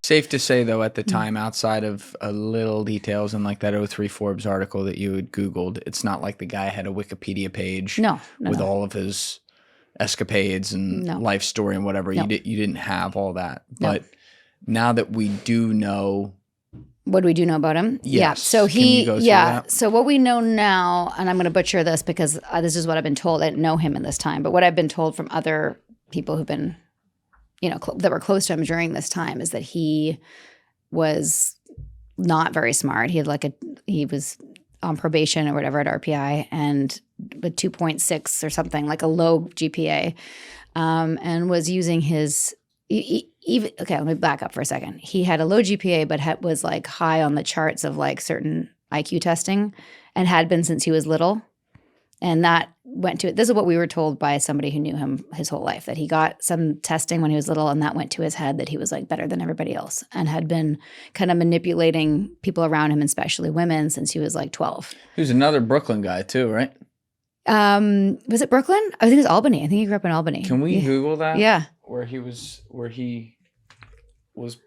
Safe to say, though, at the time, outside of little details and like that '03 Forbes article that you had Googled, it's not like the guy had a Wikipedia page with all of his escapades and life story and whatever. You didn't have all that. But now that we do know. What do we do know about him? Yes. Yeah. So that? So what we know now, and I'm going to butcher this because this is what I've been told. I didn't know him in this time, but what I've been told from other people who've been, that were close to him during this time is that he was not very smart. He was on probation or whatever at RPI and with 2.6 or something, like a low GPA, and was using his okay, let me back up for a second. He had a low GPA, but was like high on the charts of like certain IQ testing and had been since he was little. And that went to, this is what we were told by somebody who knew him his whole life, that he got some testing when he was little and that went to his head that he was like better than everybody else and had been kind of manipulating people around him, especially women, since he was like 12. He was another Brooklyn guy too, right? Was it Brooklyn? I think it was Albany. I think he grew up in Albany. Can we Google that? Yeah. Where he was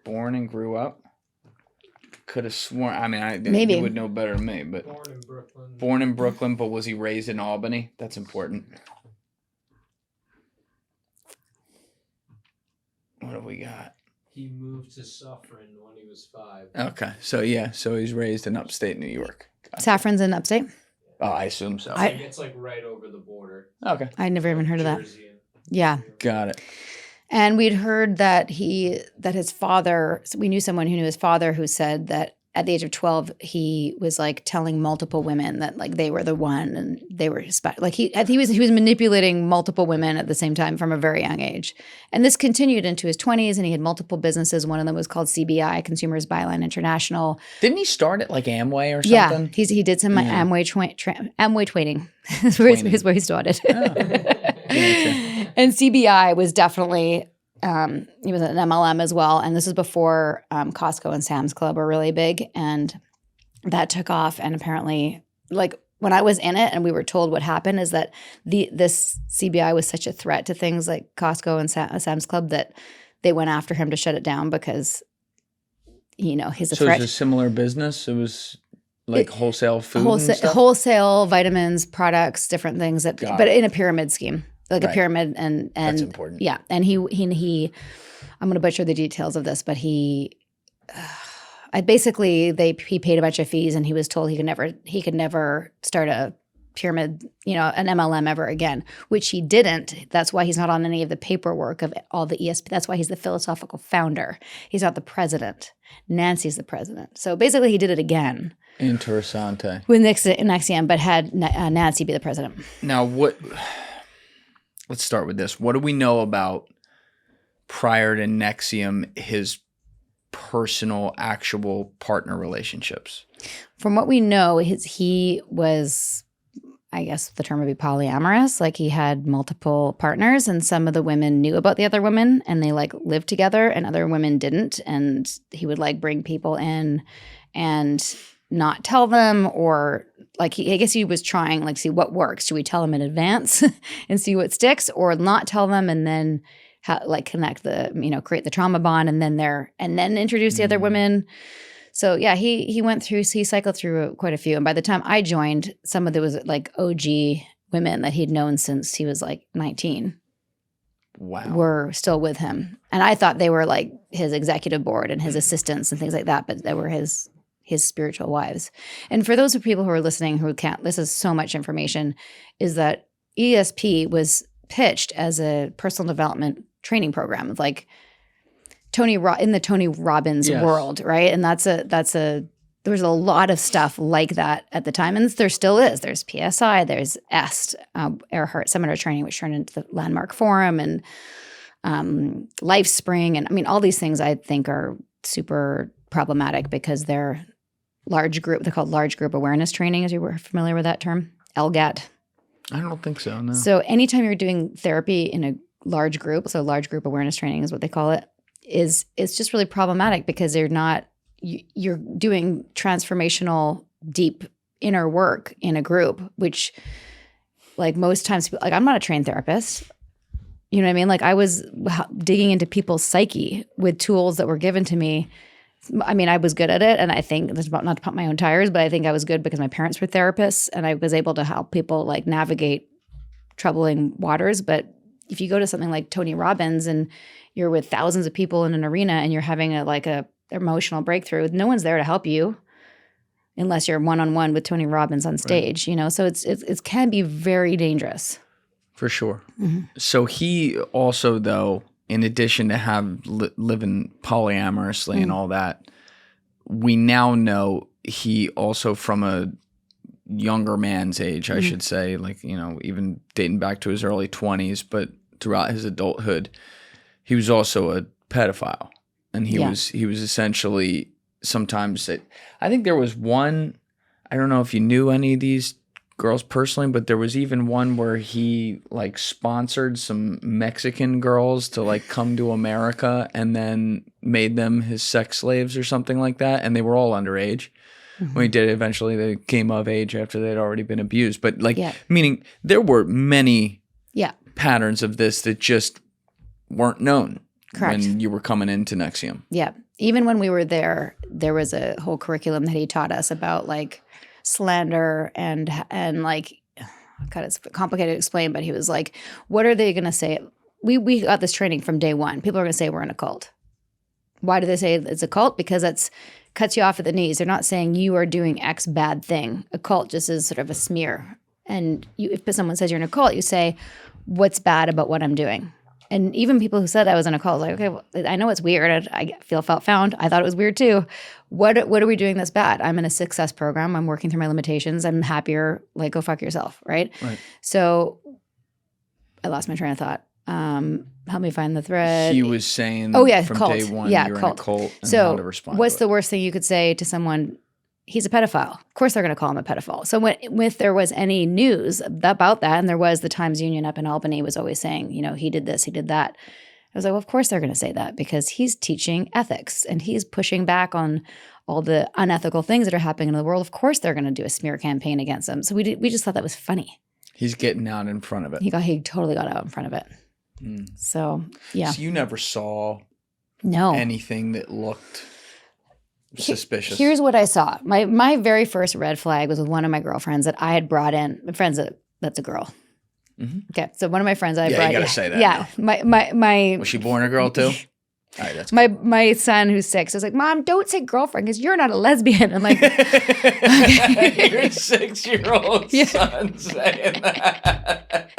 born and grew up? Could have sworn. I mean, maybe you would know better than me, but born in Brooklyn, but was he raised in Albany? That's important. What have we got? He moved to Suffern when he was 5. Okay, so he's raised in upstate New York. Gotcha. Saffron's in upstate? Oh, I assume so. It's like right over the border. Okay, I'd never even heard of that. Yeah, got it. And we'd heard that his father, we knew someone who knew his father who said that at the age of 12, he was like telling multiple women that like they were the one and they were like he was manipulating multiple women at the same time from a very young age. And this continued into his 20s and he had multiple businesses. One of them was called CBI, Consumers Byline International. Didn't he start at like Amway or something? Yeah, he did some Amway training. That's where he started. Oh. And CBI was definitely, he was an MLM as well. And this is before Costco and Sam's Club were really big. And that took off. And apparently, like when I was in it and we were told what happened is that this CBI was such a threat to things like Costco and Sam's Club that they went after him to shut it down because, he's a threat. So it was a similar business? It was like wholesale food and stuff? Wholesale, vitamins, products, different things, but in a pyramid scheme. Like a pyramid and that's important. Yeah. And he I'm going to butcher the details of this, but he paid a bunch of fees and he was told he could never start a pyramid, an MLM ever again, which he didn't. That's why he's not on any of the paperwork of all the ESP. That's why he's the philosophical founder. He's not the president. Nancy's the president. So basically he did it again. Interessante. With NXIVM, but had Nancy be the president. Now let's start with this. What do we know about prior to NXIVM, his personal, actual partner relationships? From what we know, he was, I guess the term would be polyamorous. Like he had multiple partners and some of the women knew about the other women and they like lived together and other women didn't. And he would like bring people in and not tell them or like I guess he was trying like see what works. Do we tell them in advance and see what sticks or not tell them and then connect the create the trauma bond and then introduce the other women. So yeah, he cycled through quite a few. And by the time I joined, some of there was like OG women that he'd known since he was like 19. Wow. Were still with him. And I thought they were like his executive board and his assistants and things like that, but they were his spiritual wives. And for those of people who are listening who can't, this is so much information, is that ESP was pitched as a personal development training program, like in the Tony Robbins world, right? And there was a lot of stuff like that at the time, and there still is. There's PSI, there's EST, Earhart Seminar Training, which turned into the Landmark Forum, and LifeSpring, and I mean all these things I think are super problematic because they're they're called large group awareness training, as you were familiar with that term, LGAT. I don't think so, no. So anytime you're doing therapy in a large group, so large group awareness training is what they call it, it's just really problematic because you're doing transformational, deep inner work in a group, which like most times, like I'm not a trained therapist. You know what I mean? Like I was digging into people's psyche with tools that were given to me. I mean, I was good at it, and I think that's not to pump my own tires, but I think I was good because my parents were therapists, and I was able to help people like navigate troubling waters. But if you go to something like Tony Robbins and you're with thousands of people in an arena and you're having a emotional breakthrough, no one's there to help you unless you're one-on-one with Tony Robbins on stage. You know, so it can be very dangerous. For sure. Mm-hmm. So he also, though, in addition to living polyamorously and all that, we now know he also from a younger man's age, I should say, like, you know, even dating back to his early 20s, but throughout his adulthood, he was also a pedophile. And he was essentially sometimes I think there was one, I don't know if you knew any of these girls personally, but there was even one where he like sponsored some Mexican girls to like come to America and then made them his sex slaves or something like that, and they were all underage. When he did it, eventually they came of age after they'd already been abused. But like, meaning there were many patterns of this that just weren't known when you were coming into NXIVM. Yeah. Even when we were there was a whole curriculum that he taught us about like slander and like, God, it's complicated to explain, but he was like, what are they going to say? We got this training from day one. People are going to say we're in a cult. Why do they say it's a cult? Because that's cuts you off at the knees. They're not saying you are doing X bad thing. A cult just is sort of a smear. And if someone says you're in a cult, you say, what's bad about what I'm doing? And even people who said I was in a cult, like, okay, well, I know it's weird. I felt found. I thought it was weird too. What are we doing that's bad? I'm in a success program. I'm working through my limitations. I'm happier. Like, go fuck yourself, right? So I lost my train of thought. Help me find the thread. He was saying from cult. day one you're in a cult and so how to respond what's to the worst thing you could say to someone? He's a pedophile. Of course they're going to call him a pedophile. So if there was any news about that, and there was the Times Union up in Albany was always saying, you know, he did this, he did that. I was like, well, of course they're going to say that because he's teaching ethics and he's pushing back on all the unethical things that are happening in the world. Of course they're going to do a smear campaign against him. So we just thought that was funny. He's getting out in front of it. He totally got out in front of it. So, yeah. So you never saw anything that looked suspicious? Here's what I saw. My very first red flag was with one of my girlfriends that I had brought in. Friends that's a girl. Mm-hmm. Okay, so one of my friends I brought in. You got to say that. Yeah, my was she born a girl too? All right, that's my son who's 6 is like, Mom, don't say girlfriend because you're not a lesbian. I'm like, your 6-year-old son saying that.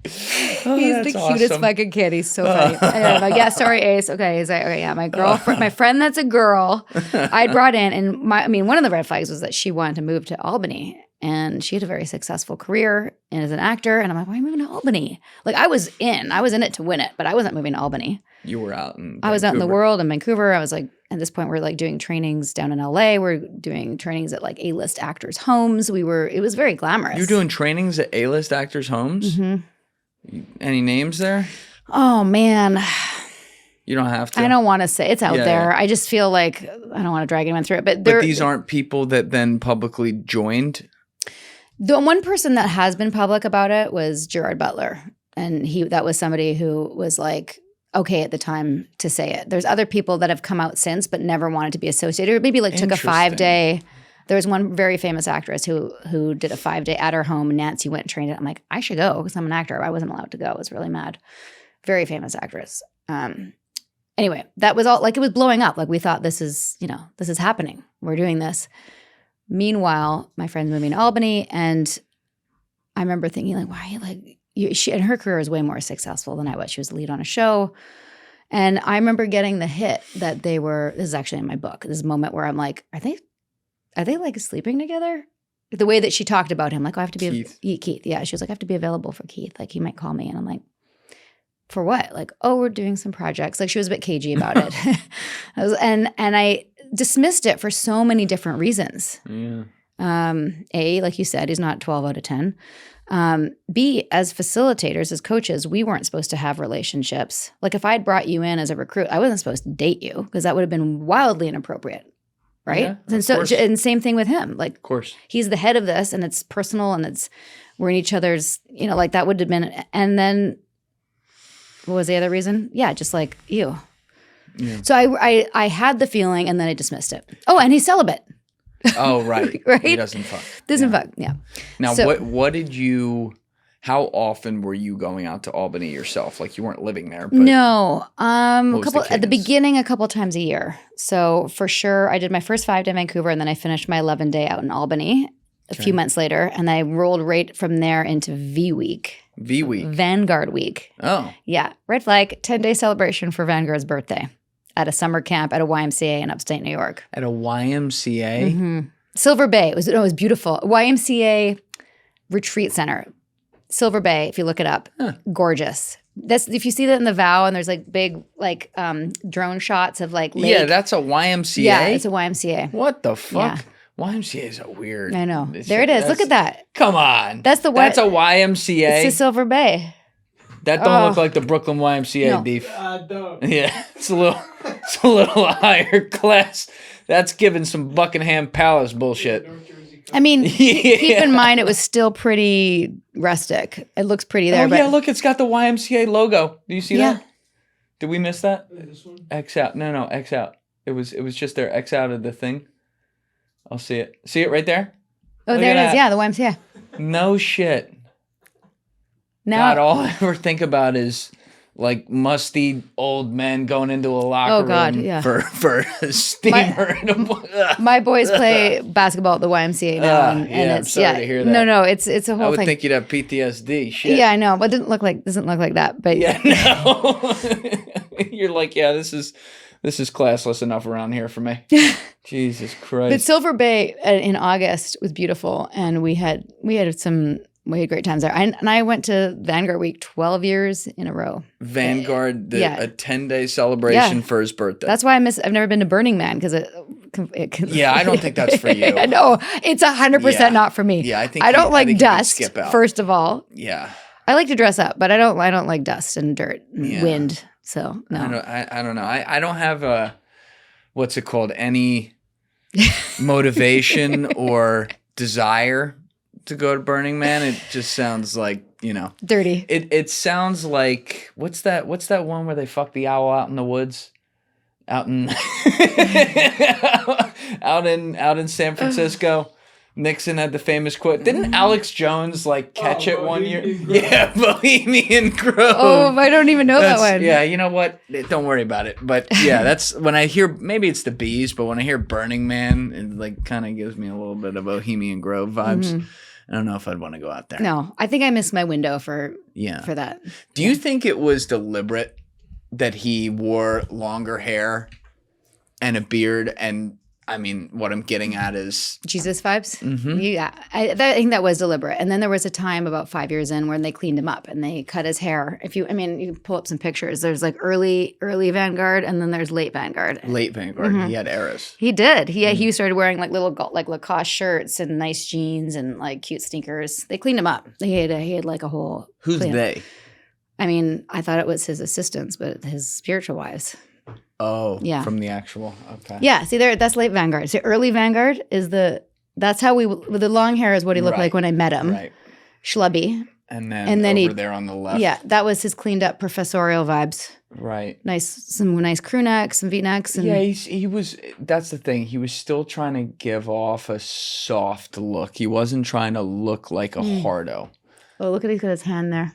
He's the cutest fucking kid. He's so funny. Anyway, I'm like, yeah, sorry, Ace. Okay, he's like, okay, yeah, my girlfriend, my friend that's a girl, I brought in, and one of the red flags was that she wanted to move to Albany, and she had a very successful career as an actor, and I'm like, why are you moving to Albany? Like, I was in it to win it, but I wasn't moving to Albany. You were out in I was out in the world in Vancouver. I was like, at this point, we're like doing trainings down in LA. We're doing trainings at like A-list actors' homes. It was very glamorous. You're doing trainings at A-list actors' homes? Mm-hmm. Any names there? Oh, man. You don't have to. I don't want to say. It's out there. Yeah. I just feel like I don't want to drag anyone through it. But these aren't people that then publicly joined? The one person that has been public about it was Gerard Butler. And that was somebody who was like, okay at the time to say it. There's other people that have come out since but never wanted to be associated. Or maybe like took a 5-day. There was one very famous actress who did a 5-day at her home. Nancy went and trained it. I'm like, I should go because I'm an actor. I wasn't allowed to go. I was really mad. Very famous actress. Anyway, that was all like it was blowing up. Like we thought this is happening. We're doing this. Meanwhile, my friend's moving to Albany, and I remember thinking like, why? Like she and her career was way more successful than I was. She was the lead on a show. And I remember getting the hit that they were. This is actually in my book. This moment where I'm like, are they like sleeping together? The way that she talked about him, like, I have to be Keith. Yeah, she was like, I have to be available for Keith. Like, he might call me, and I'm like, for what? Like, oh, we're doing some projects. Like, she was a bit cagey about it. And I dismissed it for so many different reasons. Yeah. A, like you said, he's not 12 out of 10. B, as facilitators, as coaches, we weren't supposed to have relationships. Like, if I'd brought you in as a recruit, I wasn't supposed to date you because that would have been wildly inappropriate. Right? Yeah, and same thing with him. Like, of course, he's the head of this, and it's personal, and we're in each other's, like that would have been. And then what was the other reason? Yeah, just like, ew. Yeah. So I had the feeling and then I dismissed it. Oh, and he's celibate. Oh, right. Right? He doesn't fuck. Doesn't fuck, yeah. Now, what did you, how often were you going out to Albany yourself? Like, you weren't living there, but. No. At the beginning, a couple times a year. So for sure, I did my first 5-day in Vancouver and then I finished my 11-day out in Albany a few months later. And I rolled right from there into V-Week. V-Week? Vanguard Week. Oh. Yeah. Red flag, 10-day celebration for Vanguard's birthday at a summer camp at a YMCA in upstate New York. At a YMCA? Mm-hmm. Silver Bay. It was beautiful. YMCA Retreat Center. Silver Bay, if you look it up. Huh. Gorgeous. That's if you see that in the vow and there's like big like drone shots of like lake. Yeah, that's a YMCA? Yeah, it's a YMCA. What the fuck? Yeah. YMCA's a weird. I know. There it is. Look at that. Come on. That's a YMCA. It's a Silver Bay. That don't look like the Brooklyn YMCA, Beef. Don't. Yeah, it's a little higher class. That's giving some Buckingham Palace bullshit. I mean, keep in mind it was still pretty rustic. It looks pretty there. Oh, yeah, look, it's got the YMCA logo. Do you see that? Did we miss that? This one? X out. No, X out. It was just there. X out of the thing. I'll see it. See it right there? Oh, there it is. Yeah, the YMCA. No shit. Now, God, all I ever think about is like musty old men going into a locker room for a steamer. My boys play basketball at the YMCA now, and it's I'm sorry to hear that. No, it's a whole thing. I would think you'd have PTSD. Shit. Yeah, I know, but it doesn't look like that. But yeah, no. You're like, yeah, this is classless enough around here for me. Jesus Christ. But Silver Bay in August was beautiful, and we had great times there. I went to Vanguard Week 12 years in a row. Vanguard, a 10-day celebration for his birthday. That's why I've never been to Burning Man because yeah, I don't think that's for you. I know it's 100% not for me. Yeah, I don't like dust. First of all, yeah, I like to dress up, but I don't like dust and dirt and wind. So no, I don't know. I don't have what's it called? Any motivation or desire to go to Burning Man. It just sounds like, dirty. It sounds like what's that one where they fuck the owl out in the woods? Out in out in San Francisco. Nixon had the famous quote. Didn't Alex Jones catch it one year? Yeah, Bohemian Grove. Oh, I don't even know that one. Yeah, you know what? Don't worry about it. But yeah, that's when I hear, maybe it's the Bees, but when I hear Burning Man, it kind of gives me a little bit of Bohemian Grove vibes. Mm-hmm. I don't know if I'd want to go out there. No, I think I missed my window for that. Do you think it was deliberate that he wore longer hair and a beard? And I mean, what I'm getting at is Jesus vibes. Mm-hmm. Yeah, I think that was deliberate. And then there was a time about 5 years in when they cleaned him up and they cut his hair. You can pull up some pictures. There's like early Vanguard, and then there's late Vanguard. Late Vanguard. Mm-hmm. He had Heiress. He did. He started wearing like little Lacoste shirts and nice jeans and like cute sneakers. They cleaned him up. He had like a whole. Who's they? I mean, I thought it was his assistants, but his spiritual wives. Oh, yeah. From the actual, okay. Yeah, see that's late Vanguard. So early Vanguard is that's how the long hair is what he looked like when I met him. Right. Schlubby. And then over there on the left. Yeah, that was his cleaned up professorial vibes. Right. Some nice crew necks, some V-necks. And yeah, he was, that's the thing. He was still trying to give off a soft look. He wasn't trying to look like a hardo. Oh, look at he's got his hand there.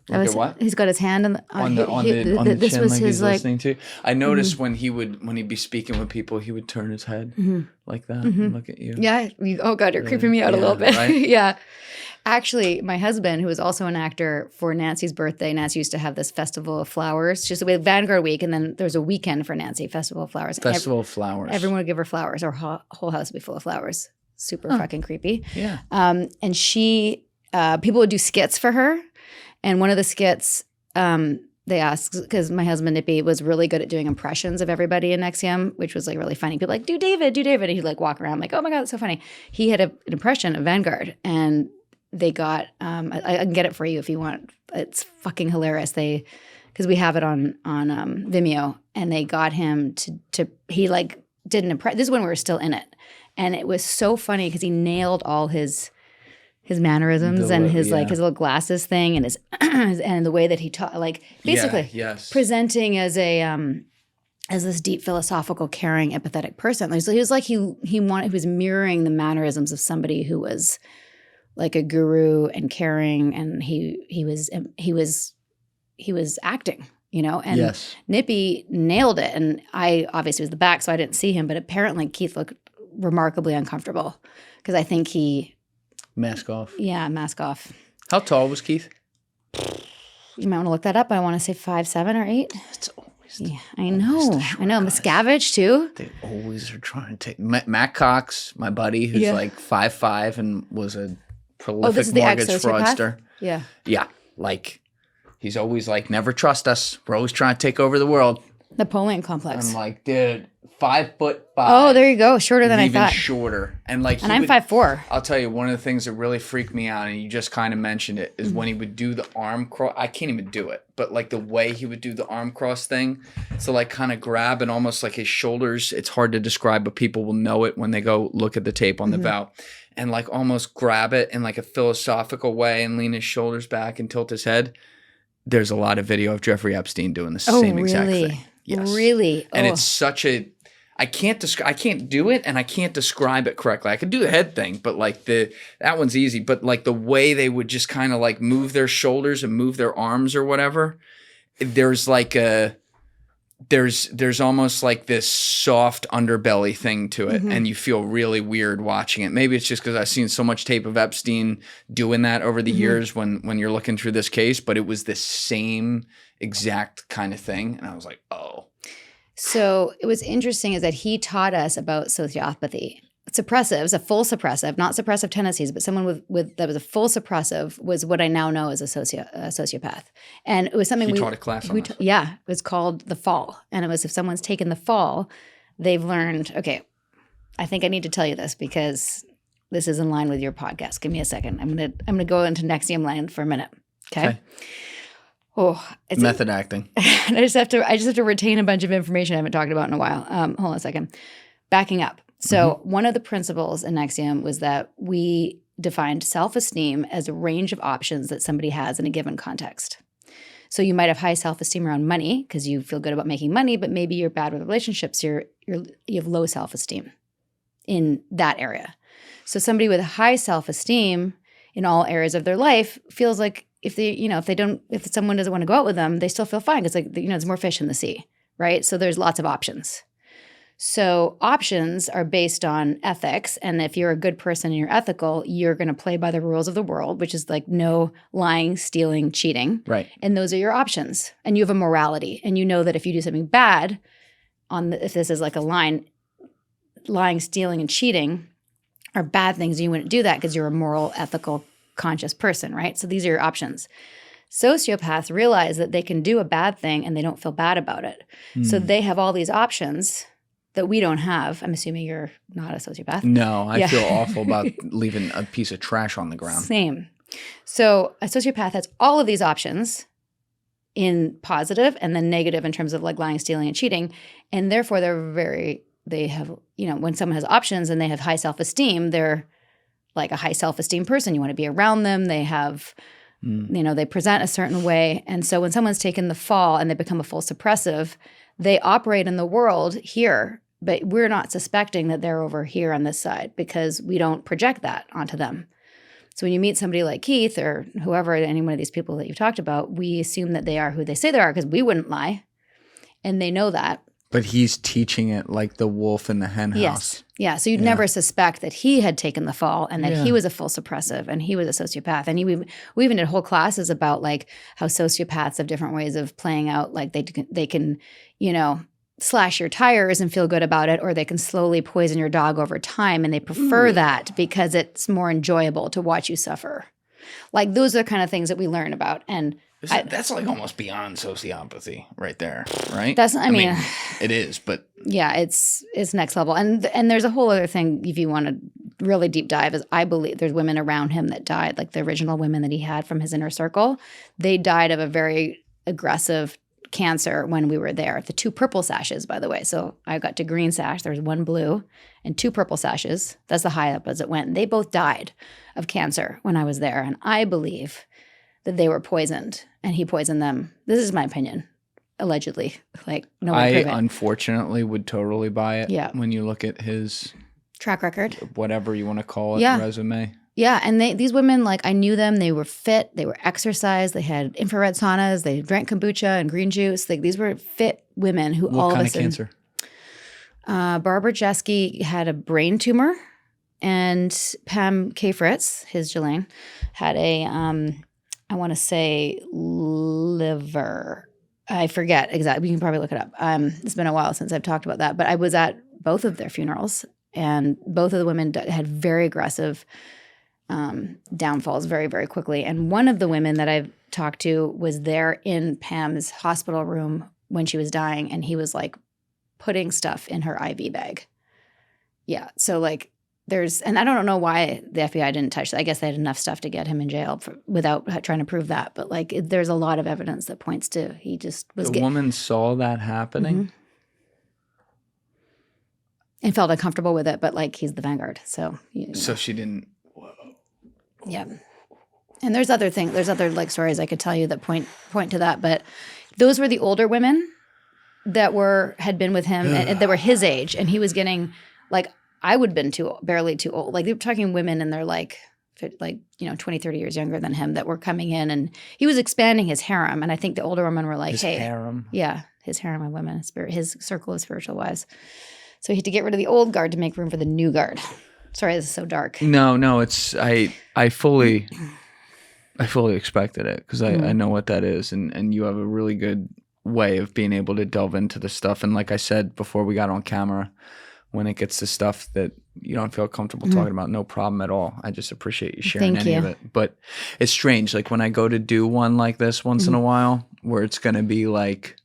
What? He's got his hand on the this chin, was like his he's listening to. I noticed when he'd be speaking with people, he would turn his head like that and look at you. Yeah. Oh God, you're creeping me out a little bit. Right? Yeah. Actually, my husband, who was also an actor, for Nancy's birthday, Nancy used to have this festival of flowers. Just with Vanguard Week, and then there's a weekend for Nancy, Festival of Flowers. Festival of Flowers. Everyone would give her flowers, or whole house would be full of flowers. Super fucking creepy. Yeah. And she, people would do skits for her, and one of the skits. They asked, because my husband Nippy was really good at doing impressions of everybody in NXIVM, which was like really funny. People like, do David. And he'd like walk around like, oh my God, that's so funny. He had an impression of Vanguard, and they got, I can get it for you if you want. It's fucking hilarious. Because we have it on Vimeo, and they got him he like did an impression. This is when we were still in it. And it was so funny because he nailed all his his mannerisms and his like his little glasses thing and his and the way that he taught, like basically presenting as a as this deep philosophical, caring, empathetic person. So he was like he was mirroring the mannerisms of somebody who was like a guru and caring, and he was acting, you know. And Nippy nailed it. And I obviously was the back, so I didn't see him, but apparently Keith looked remarkably uncomfortable because I think he. Mask off. Yeah, mask off. How tall was Keith? You might want to look that up. I want to say 5'7" or 8. It's always. Yeah, I know. I know. Miscavige too. They always are trying to take Matt Cox, my buddy, who's like 5'5" and was a prolific mortgage fraudster. Yeah. Yeah, like he's always like, never trust us. We're always trying to take over the world. Napoleon complex. I'm like, dude, 5'5". Oh, there you go. Shorter than I thought. Even shorter. And I'm 5'4". I'll tell you, one of the things that really freaked me out, and you just kind of mentioned it, is when he would do the arm cross. I can't even do it, but like the way he would do the arm cross thing. So like kind of grab and almost like his shoulders. It's hard to describe, but people will know it when they go look at the tape on the vow. And like almost grab it in like a philosophical way and lean his shoulders back and tilt his head. There's a lot of video of Jeffrey Epstein doing the same exact thing. Yes. Really? And it's such a, I can't do it, and I can't describe it correctly. I could do the head thing, but like that one's easy. But like the way they would just kind of like move their shoulders and move their arms or whatever, there's like there's almost like this soft underbelly thing to it, and you feel really weird watching it. Maybe it's just because I've seen so much tape of Epstein doing that over the years when you're looking through this case, but it was the same exact kind of thing, and I was like, oh. So it was interesting is that he taught us about sociopathy. Suppressives, a full suppressive, not suppressive tendencies, but someone with that was a full suppressive was what I now know as a sociopath. And it was something he taught a class on this. Yeah, it was called the fall. And it was if someone's taken the fall, they've learned, okay, I think I need to tell you this because this is in line with your podcast. Give me a second. I'm gonna go into NXIVM land for a minute. Okay. Oh, it's method acting. I just have to retain a bunch of information I haven't talked about in a while. Hold on a second. Backing up. So one of the principles in NXIVM was that we defined self-esteem as a range of options that somebody has in a given context. So you might have high self-esteem around money because you feel good about making money, but maybe you're bad with relationships. You have low self-esteem in that area. So somebody with high self-esteem in all areas of their life feels like if someone doesn't want to go out with them, they still feel fine because there's more fish in the sea, right? So there's lots of options. So options are based on ethics, and if you're a good person and you're ethical, you're going to play by the rules of the world, which is like no lying, stealing, cheating. Right. And those are your options. And you have a morality, and you know that if you do something bad, if this is like a line, lying, stealing, and cheating are bad things, and you wouldn't do that because you're a moral, ethical, conscious person, right? So these are your options. Sociopaths realize that they can do a bad thing and they don't feel bad about it. So they have all these options that we don't have. I'm assuming you're not a sociopath. No, I feel awful about leaving a piece of trash on the ground. Same. So a sociopath has all of these options in positive and then negative in terms of like lying, stealing, and cheating. And therefore they have, when someone has options and they have high self-esteem, they're like a high self-esteem person. You want to be around them. They have, they present a certain way. And so when someone's taken the fall and they become a full suppressive, they operate in the world here, but we're not suspecting that they're over here on this side because we don't project that onto them. So when you meet somebody like Keith or whoever, any one of these people that you've talked about, we assume that they are who they say they are because we wouldn't lie. And they know that. But he's teaching it like the wolf in the hen house. Yes. Yeah. So you'd never suspect that he had taken the fall and that he was a full suppressive and he was a sociopath. And we even did whole classes about like how sociopaths have different ways of playing out. Like they can, slash your tires and feel good about it, or they can slowly poison your dog over time. And they prefer that because it's more enjoyable to watch you suffer. Like those are the kind of things that we learn about. And that's like almost beyond sociopathy right there, right? I mean, it is, but yeah, it's next level. And there's a whole other thing if you want to really deep dive is I believe there's women around him that died, like the original women that he had from his inner circle. They died of a very aggressive cancer when we were there. The 2 purple sashes, by the way. So I got to green sash. There was 1 blue and 2 purple sashes. That's the high up as it went. And they both died of cancer when I was there. And I believe that they were poisoned and he poisoned them. This is my opinion, allegedly. Like, no one I prove it. unfortunately would totally buy it. Yeah. When you look at his track record, whatever you want to call it, Yeah. resume. Yeah, and these women, like, I knew them. They were fit. They were exercised. They had infrared saunas. They drank kombucha and green juice. Like, these were fit women who all What of kind a of sudden. cancer? Barbara Jeske had a brain tumor, and Pam K. Fritz, his Jelaine, had a, I want to say liver. I forget exactly. You can probably look it up. It's been a while since I've talked about that. But I was at both of their funerals, and both of the women had very aggressive downfalls very, very quickly. And one of the women that I've talked to was there in Pam's hospital room when she was dying, and he was like putting stuff in her IV bag. Yeah. So like and I don't know why the FBI didn't touch that. I guess they had enough stuff to get him in jail without trying to prove that. But like there's a lot of evidence that points to he just was The woman saw that happening? Mm-hmm. And felt uncomfortable with it, but like he's the Vanguard. So, So she didn't. Yeah. And there's other like stories I could tell you that point to that, but those were the older women that had been with him and that were his age, and he was getting like I would have been barely too old. Like they were talking women and they're like 20, 30 years younger than him that were coming in, and he was expanding his harem, and I think the older women were like, His "Hey, harem. Yeah, his harem of women, his circle of spiritual wives." So he had to get rid of the old guard to make room for the new guard. Sorry, this is so dark. No, it's I fully expected it because I know what that is, and you have a really good way of being able to delve into the stuff. And like I said before we got on camera, when it gets to stuff that you don't feel comfortable talking about, no problem at all. I just appreciate you sharing any of it. But it's strange, like when I go to do one like this once in a while, where it's going to be like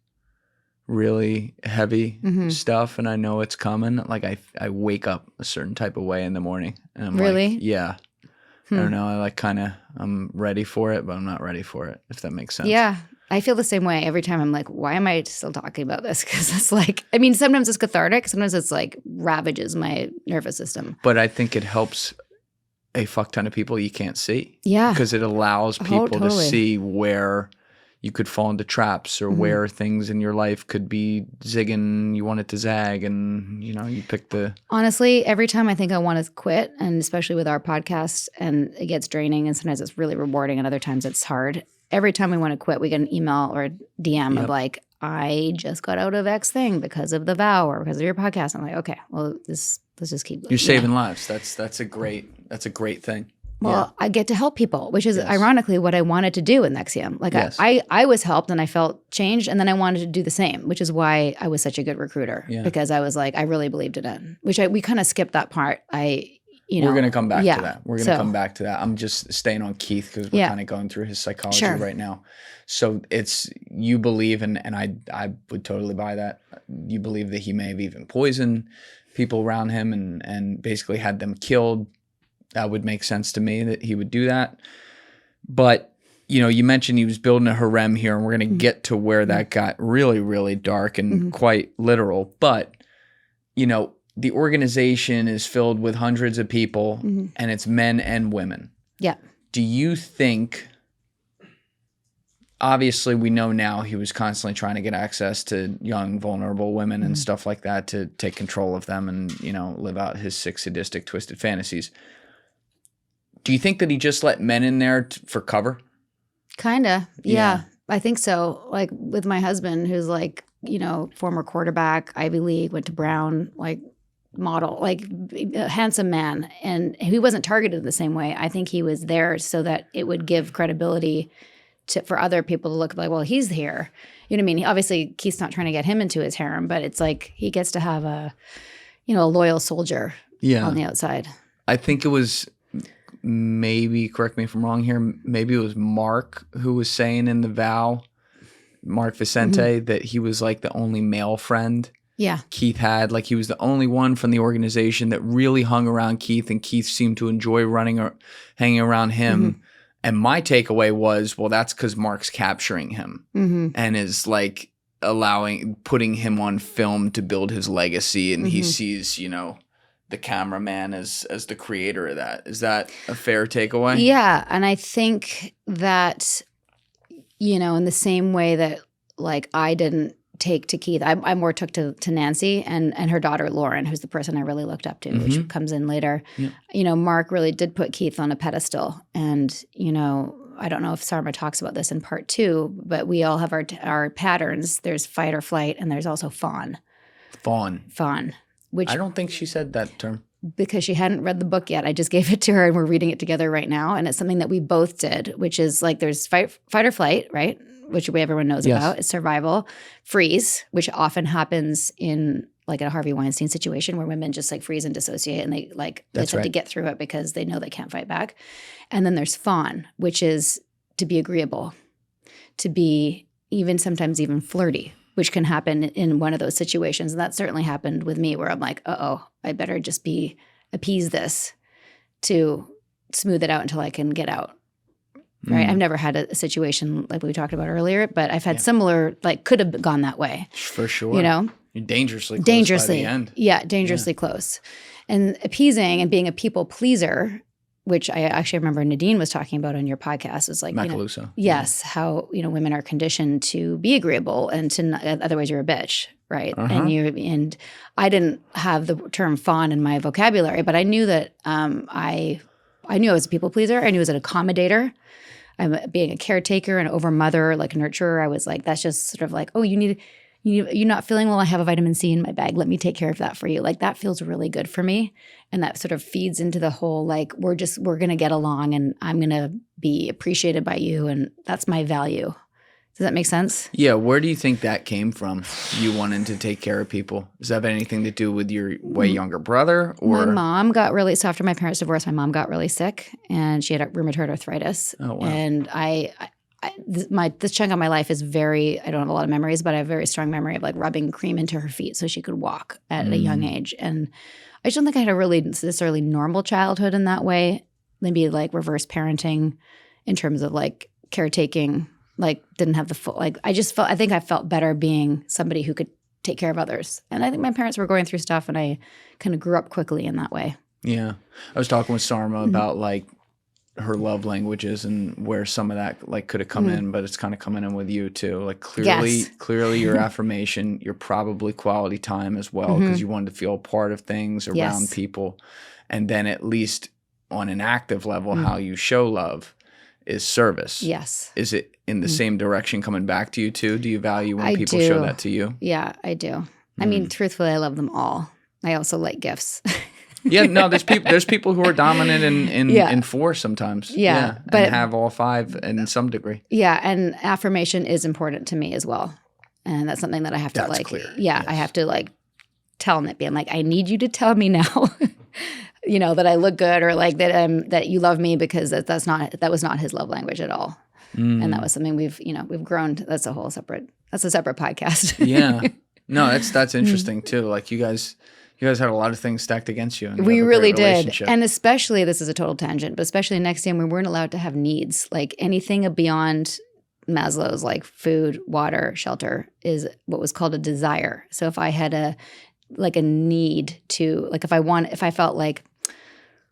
really heavy stuff and I know it's coming, like I wake up a certain type of way in the morning and I'm really? like, yeah, I don't know, I like I'm ready for it, but I'm not ready for it, if that makes sense. Yeah, I feel the same way every time. I'm like, why am I still talking about this? Because it's like, I mean, sometimes it's cathartic, sometimes it's like ravages my nervous system. But I think it helps a fuck ton of people you can't see. Yeah. Because it allows people to see where you could fall into traps or where things in your life could be zigging, you want it to zag, and you pick the... Honestly, every time I think I want to quit, and especially with our podcast, and it gets draining, and sometimes it's really rewarding, and other times it's hard. Every time we want to quit, we get an email or a DM of like, I just got out of X thing because of the vow or because of your podcast. I'm like, okay, well, let's just keep... You're saving lives. That's a great thing. Well, I get to help people, which is ironically what I wanted to do in NXIVM. Like I was helped and I felt changed, and then I wanted to do the same, which is why I was such a good recruiter because I was like, I really believed in it, which we kind of skipped that part. We're going to come back to that. We're going to come back to that. I'm just staying on Keith because we're kind of going through his psychology right now. So it's, you believe, and I would totally buy that. You believe that he may have even poisoned people around him and basically had them killed. That would make sense to me that he would do that. But, you mentioned he was building a harem here, and we're going to get to where that got really, really dark and quite literal. But, the organization is filled with hundreds of people, and it's men and women. Yeah. Do you think, obviously we know now he was constantly trying to get access to young, vulnerable women and stuff like that to take control of them and, live out his sick, sadistic, twisted fantasies. Do you think that he just let men in there for cover? Kinda, yeah. I think so. Like with my husband, who's like, former quarterback, Ivy League, went to Brown, like model, like a handsome man. And he wasn't targeted the same way. I think he was there so that it would give credibility for other people to look like, well, he's here. You know what I mean? Obviously, Keith's not trying to get him into his harem, but it's like he gets to have a loyal soldier on the outside. I think it was... maybe, correct me if I'm wrong here, maybe it was Mark who was saying in the vow, Mark Vicente, that he was like the only male friend Keith had. Like he was the only one from the organization that really hung around Keith, and Keith seemed to enjoy hanging around him. And my takeaway was, well, that's because Mark's capturing him and is like putting him on film to build his legacy, and he sees, the cameraman as the creator of that. Is that a fair takeaway? Yeah. And I think that, in the same way that like I didn't take to Keith, I more took to Nancy and her daughter Lauren, who's the person I really looked up to, which comes in later. Yeah. Mark really did put Keith on a pedestal. And, I don't know if Sarma talks about this in part 2, but we all have our patterns. There's fight or flight, and there's also fawn. Fawn. Which I don't think she said that term. Because she hadn't read the book yet. I just gave it to her, and we're reading it together right now. And it's something that we both did, which is like there's fight or flight, right? Which everyone knows about. It's survival. Freeze, which often happens in like a Harvey Weinstein situation where women just like freeze and dissociate, and they just have to get through it because they know they can't fight back. And then there's fawn, which is to be agreeable, to be sometimes even flirty, which can happen in one of those situations. And that certainly happened with me where I'm like, I better just appease this to smooth it out until I can get out. Right. I've never had a situation like we talked about earlier, but I've had similar, like could have gone that way. For sure. You're dangerously close by the end. Yeah, dangerously close. And appeasing and being a people pleaser, which I actually remember Nadine was talking about on your podcast, is like, yes, how, women are conditioned to be agreeable and to otherwise you're a bitch, right? And I didn't have the term fawn in my vocabulary, but I knew that I knew I was a people pleaser. I knew I was an accommodator. I'm being a caretaker and over mother, like a nurturer. I was like, that's just sort of like, you're not feeling well. I have a vitamin C in my bag. Let me take care of that for you. Like that feels really good for me. And that sort of feeds into the whole, like, we're going to get along and I'm going to be appreciated by you. And that's my value. Does that make sense? Yeah. Where do you think that came from? You wanting to take care of people? Does that have anything to do with your way younger brother? Or my mom got really, so after my parents divorced, my mom got really sick and she had rheumatoid arthritis. Oh, wow. And this chunk of my life is I don't have a lot of memories, but I have a very strong memory of like rubbing cream into her feet so she could walk at a young age. And I just don't think I had a really necessarily normal childhood in that way. Maybe like reverse parenting in terms of like caretaking, like didn't have the full, like I think I felt better being somebody who could take care of others. And I think my parents were going through stuff and I kind of grew up quickly in that way. Yeah. I was talking with Sarma about like her love languages and where some of that like could have come in, but it's kind of coming in with you too. Like clearly your affirmation, your probably quality time as well, because you wanted to feel a part of things around people. And then at least on an active level, how you show love is service. Yes. Is it in the same direction coming back to you too? Do you value when people show that to you? Yeah, I do. I mean, truthfully, I love them all. I also like gifts. Yeah, no, there's people who are dominant in 4 sometimes. Yeah, but and have all 5 in some degree. Yeah, and affirmation is important to me as well, and that's something that I have to clear. Yeah, yes. I have to like tell Nippy, I'm like, I need you to tell me now, that I look good or like that you love me, because that was not his love language at all, and that was something we've grown. That's a separate podcast. Yeah, no, that's interesting too. Like you guys had a lot of things stacked against you. And we really did. And especially, this is a total tangent, but especially next time we weren't allowed to have needs. Like anything beyond Maslow's, like food, water, shelter, is what was called a desire. So if I had a need to, like if I felt like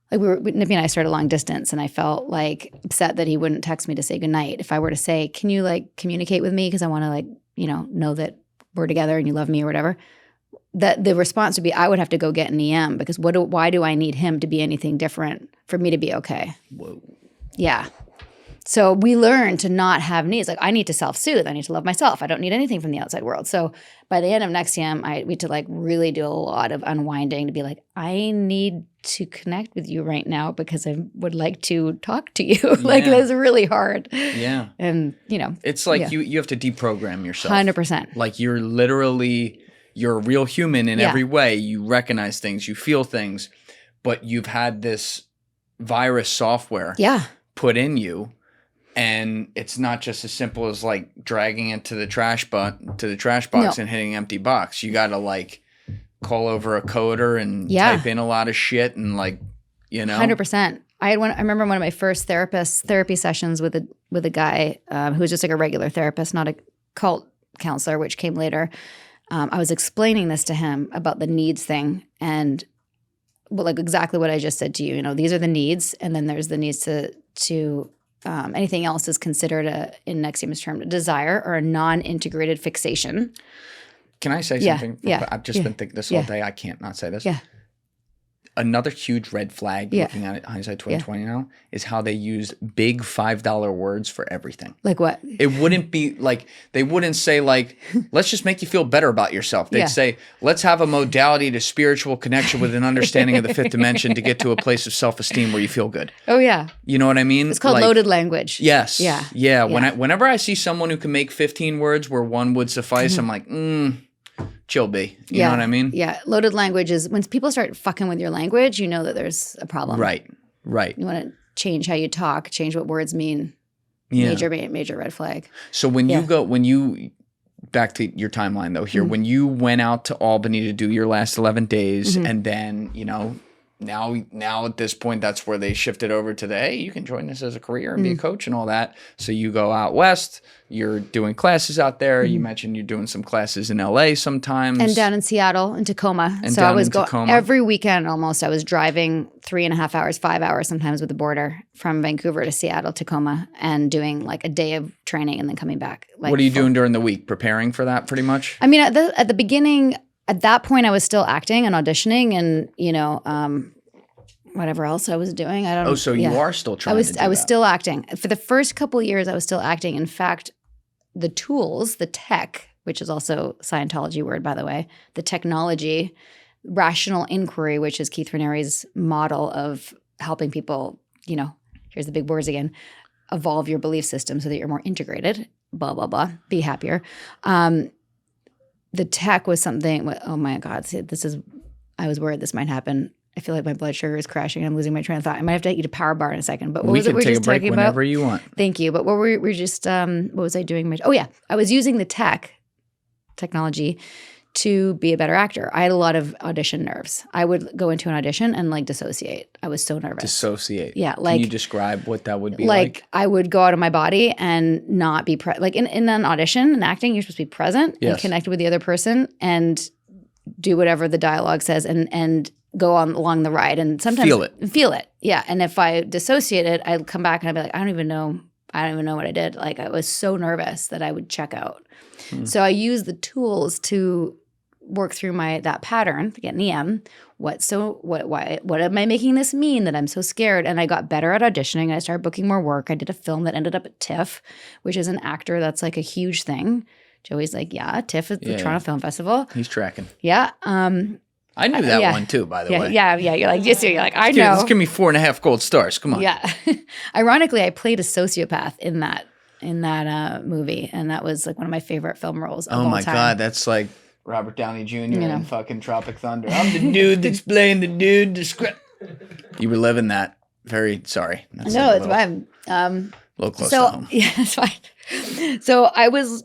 Nippy and I started long distance and I felt like upset that he wouldn't text me to say goodnight. If I were to say, can you like communicate with me? Because I want to like, know that we're together and you love me or whatever. That the response would be, I would have to go get an EM, because why do I need him to be anything different for me to be okay? Whoa. Yeah. So we learn to not have needs. Like I need to self-soothe. I need to love myself. I don't need anything from the outside world. So by the end of NXIVM, we had to like really do a lot of unwinding to be like, I need to connect with you right now because I would like to talk to you. Like that's really hard. Yeah. And it's like you have to deprogram yourself. 100%. Like you're a real human in every way. You recognize things, you feel things, but you've had this virus software put in you. And it's not just as simple as like dragging it to the trash box and hitting an empty box. You got to like call over a coder and type in a lot of shit and like, 100%. I remember one of my first therapy sessions with a guy who was just like a regular therapist, not a cult counselor, which came later, I was explaining this to him about the needs thing and like exactly what I just said to you. You know, these are the needs, and then there's the needs to anything else is considered in NXIVM's term, a desire or a non-integrated fixation. Can I say something? Yeah. I've just been thinking this all day. I can't not say this. Yeah. Another huge red flag, looking at it, hindsight 2020 now, is how they use big $5 words for everything. Like what? It wouldn't be like, they wouldn't say like, let's just make you feel better about yourself. They'd say, let's have a modality to spiritual connection with an understanding of the fifth dimension to get to a place of self-esteem where you feel good. Oh, yeah. You know what I mean? It's called like, loaded language. Yes. Yeah. Yeah. Whenever I see someone who can make 15 words where one would suffice, I'm like, chill, B. You know what I mean? Yeah. Loaded language is when people start fucking with your language, you know that there's a problem. Right. You want to change how you talk, change what words mean. Yeah. Major red flag. So when you back to your timeline though here, when you went out to Albany to do your last 11 days and then, you know, now at this point, that's where they shifted over to the, hey, you can join this as a career and be a coach and all that. So you go out west, you're doing classes out there. You mentioned you're doing some classes in LA sometimes. And down in Seattle and Tacoma. And so I was going every weekend almost. I was driving 3.5 hours, 5 hours sometimes with the border from Vancouver to Seattle, Tacoma, and doing like a day of training and then coming back. Like, what are you doing during the week? Preparing for that pretty much? I mean, at the beginning, at that point, I was still acting and auditioning and, you know, whatever else I was doing. I don't know. Oh, so you are still trying to do that. I was still acting. For the first couple of years, I was still acting. In fact, the tools, the tech, which is also a Scientology word, by the way, the technology, rational inquiry, which is Keith Raniere's model of helping people, you know, here's the big words again, evolve your belief system so that you're more integrated, blah, blah, blah, be happier. The tech was something, oh my God, see, I was worried this might happen. I feel like my blood sugar is crashing. I'm losing my train of thought. I might have to eat a power bar in a second. But what was it we were just talking about? Whenever you want. Thank you. But what we're just, what was I doing? Oh yeah, I was using the technology to be a better actor. I had a lot of audition nerves. I would go into an audition and like dissociate. I was so nervous. Dissociate. Yeah. Like, can you describe what that would be like? I would go out of my body and not be like in an audition and acting, you're supposed to be present and connected with the other person and do whatever the dialogue says and go on along the ride and sometimes feel it. Yeah. And if I dissociated, I'd come back and I'd be like, I don't even know what I did. Like I was so nervous that I would check out. So I used the tools to work through that pattern, get an EM. What am I making this mean that I'm so scared? And I got better at auditioning. I started booking more work. I did a film that ended up at TIFF, which is an actor that's like a huge thing. Joey's like, yeah, TIFF is the Toronto Film Festival. He's tracking. Yeah. I knew that one too, by the way. Yeah. You're like, yes, you're like, I know. Just give me 4.5 gold stars. Come on. Yeah. Ironically, I played a sociopath in that movie, and that was like one of my favorite film roles of all time. Oh my God, that's like Robert Downey Jr. in fucking Tropic Thunder. I'm the dude that's playing the dude. You were living that. Very sorry. That's no, it's fine. A little close to home. Yeah, it's fine. So I was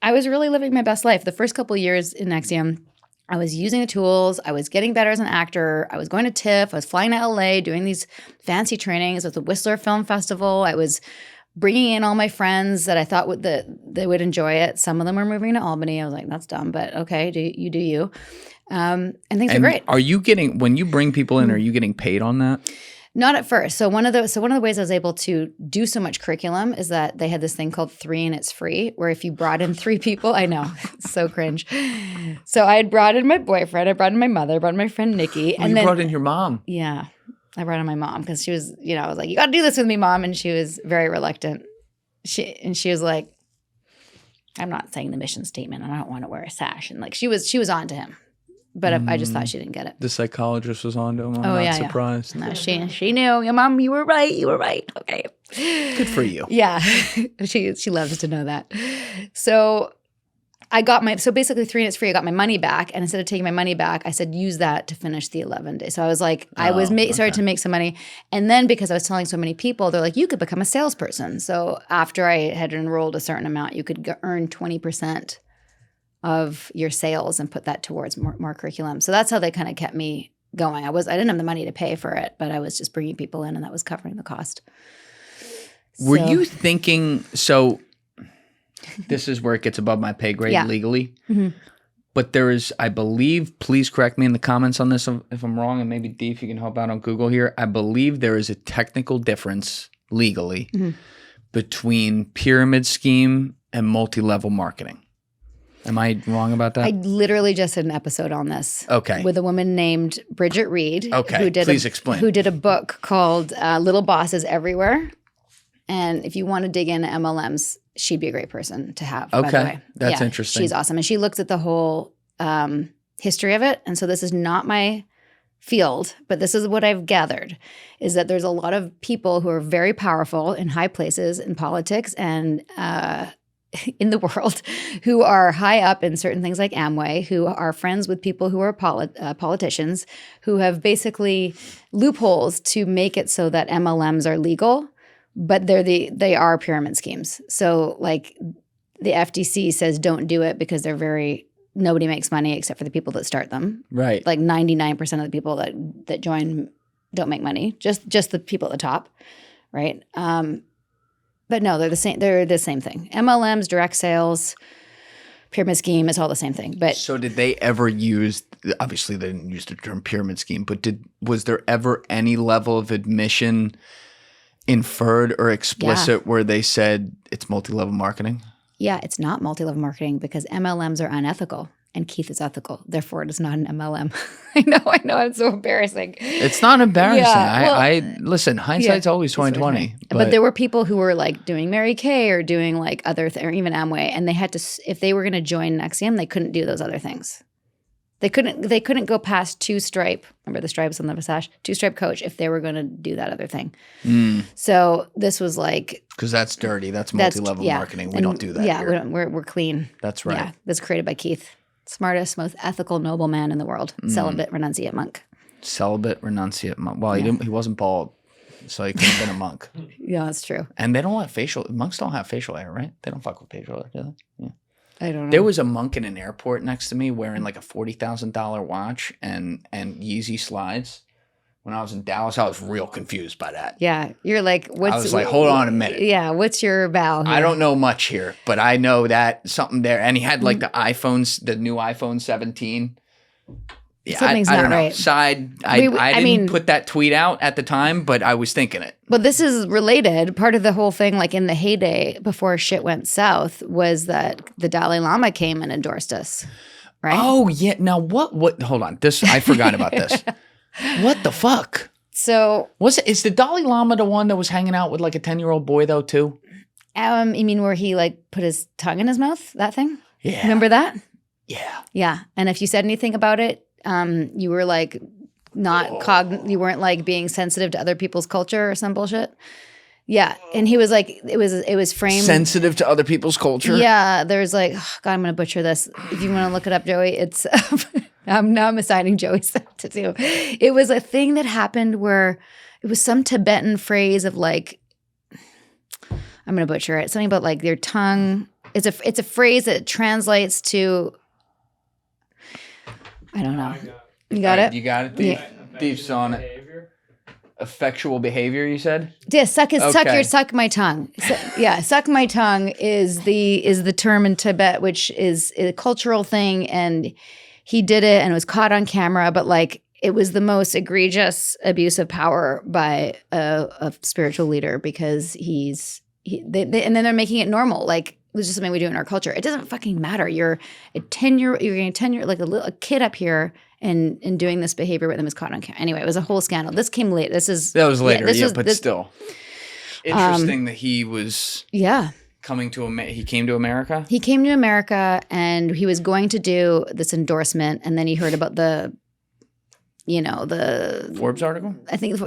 really living my best life. The first couple of years in NXIVM, I was using the tools. I was getting better as an actor. I was going to TIFF. I was flying to LA, doing these fancy trainings at the Whistler Film Festival. I was bringing in all my friends that I thought they would enjoy it. Some of them were moving to Albany. I was like, that's dumb, but okay, do you. And things are great. Are you getting, when you bring people in, are you getting paid on that? Not at first. So one of the ways I was able to do so much curriculum is that they had this thing called 3 and It's Free, where if you brought in 3 people, I know, it's so cringe. So I had brought in my boyfriend, I brought in my mother, I brought in my friend Nikki. And you brought in your mom. Yeah. I brought in my mom because she was, I was like, you got to do this with me, Mom. And she was very reluctant. She was like, I'm not saying the mission statement. I don't want to wear a sash. And like, she was on to him. But I just thought she didn't get it. The psychologist was on to him. I'm not surprised. No, she knew. Your mom, you were right. You were right. Okay. Good for you. Yeah. She loves to know that. So I got basically 3 and It's Free. I got my money back. And instead of taking my money back, I said, use that to finish the 11 days. So I was like, started to make some money. And then because I was telling so many people, they're like, you could become a salesperson. So after I had enrolled a certain amount, you could earn 20% of your sales and put that towards more curriculum. So that's how they kind of kept me going. I didn't have the money to pay for it, but I was just bringing people in and that was covering the cost. Were you thinking, so this is where it gets above my pay grade legally. Mm-hmm. But there is, I believe, please correct me in the comments on this if I'm wrong, and maybe Dee, if you can help out on Google here. I believe there is a technical difference legally between pyramid scheme and multi-level marketing. Am I wrong about that? I literally just did an episode on this. Okay. With a woman named Bridget Reed. Okay, please explain. Who did a book called Little Bosses Everywhere. And if you want to dig into MLMs, she'd be a great person to have, by the way. That's interesting. She's awesome. And she looks at the whole history of it. And so this is not my field, but this is what I've gathered, is that there's a lot of people who are very powerful in high places in politics and in the world who are high up in certain things like Amway, who are friends with people who are politicians, who have basically loopholes to make it so that MLMs are legal, but they are pyramid schemes. So like the FTC says don't do it because nobody makes money except for the people that start them. Right. Like 99% of the people that join don't make money, just the people at the top, right? But no, they're the same. They're the same thing. MLMs, direct sales, pyramid scheme, it's all the same thing. But so did they ever use? Obviously, they didn't use the term pyramid scheme. But was there ever any level of admission, inferred or explicit, where they said it's multi-level marketing? Yeah, it's not multi-level marketing because MLMs are unethical. And Keith is ethical. Therefore, it is not an MLM. I know. It's so embarrassing. It's not embarrassing. Yeah, I listen, hindsight's always 20/20. But there were people who were like doing Mary Kay or doing like or even Amway. And they had to, if they were going to join NXIVM, they couldn't do those other things. They couldn't go past two-stripe. Remember the stripes on the mustache? Two-stripe coach if they were going to do that other thing. So this was like, because that's dirty. That's multi-level marketing. We don't do that. Yeah, here. we're clean. That's right. Yeah, that's created by Keith. Smartest, most ethical, noble man in the world. Celibate, renunciate monk. Celibate, renunciate monk. Well, he wasn't bald, so he could have been a monk. Yeah, that's true. And they don't have monks don't have facial hair, right? They don't fuck with facial hair, do they? Yeah. I don't know. There was a monk in an airport next to me wearing like a $40,000 watch and Yeezy slides. When I was in Dallas, I was real confused by that. Yeah. You're like, I was like, hold on a minute. Yeah. What's your vow here? I don't know much here, but I know that something there. And he had like the new iPhone 17. Yeah, Something's I not don't know. right. I didn't put that tweet out at the time, but I was thinking it. But this is related. Part of the whole thing, like in the heyday before shit went south, was that the Dalai Lama came and endorsed us. Right? Oh, yeah. Now, what? Hold on. I forgot about this. What the fuck? So is the Dalai Lama the one that was hanging out with like a 10-year-old boy though too? You mean where he like put his tongue in his mouth? That thing? Yeah. Remember that? Yeah. Yeah. And if you said anything about it, you were like you weren't like being sensitive to other people's culture or some bullshit. Yeah. And he was like, it was framed. Sensitive to other people's culture? Yeah. There's like, oh God, I'm going to butcher this. If you want to look it up, Joey, it's, I'm assigning Joey stuff to do. It was a thing that happened where it was some Tibetan phrase of like, I'm going to butcher it. Something about like your tongue. It's a phrase that translates to, I don't know. You got it? You got it? Thief's on it. Effectual behavior, you said? Yeah, suck my tongue. Suck my tongue is the term in Tibet, which is a cultural thing, and he did it and was caught on camera, but like it was the most egregious abuse of power by a spiritual leader because and then they're making it normal, like it's just something we do in our culture. It doesn't fucking matter. You're getting 10 year like a kid up here. And doing this behavior with them is caught on camera. Anyway, it was a whole scandal. This came late. That was later, still. Interesting that he was coming to he came to America? He came to America and he was going to do this endorsement, and then he heard about the Forbes article? I think,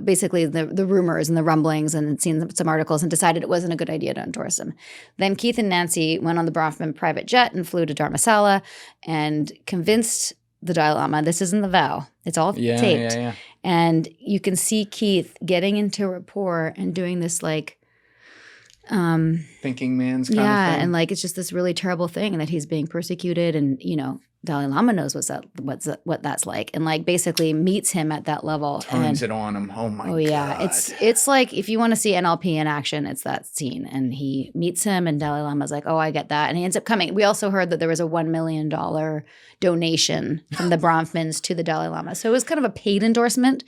basically the rumors and the rumblings, and seen some articles and decided it wasn't a good idea to endorse him. Then Keith and Nancy went on the Bronfman private jet and flew to Dharamsala and convinced the Dalai Lama. This isn't the vow. It's all taped. Yeah. And you can see Keith getting into rapport and doing this like thinking man's kind of thing. And like it's just this really terrible thing, and that he's being persecuted, and Dalai Lama knows what that's like, and like basically meets him at that level. Turns it on him. Oh my God. Oh yeah, it's like if you want to see NLP in action, it's that scene. And he meets him, and Dalai Lama's like, "Oh, I get that," and he ends up coming. We also heard that there was a $1 million donation from the Bronfmans to the Dalai Lama, so it was kind of a paid endorsement.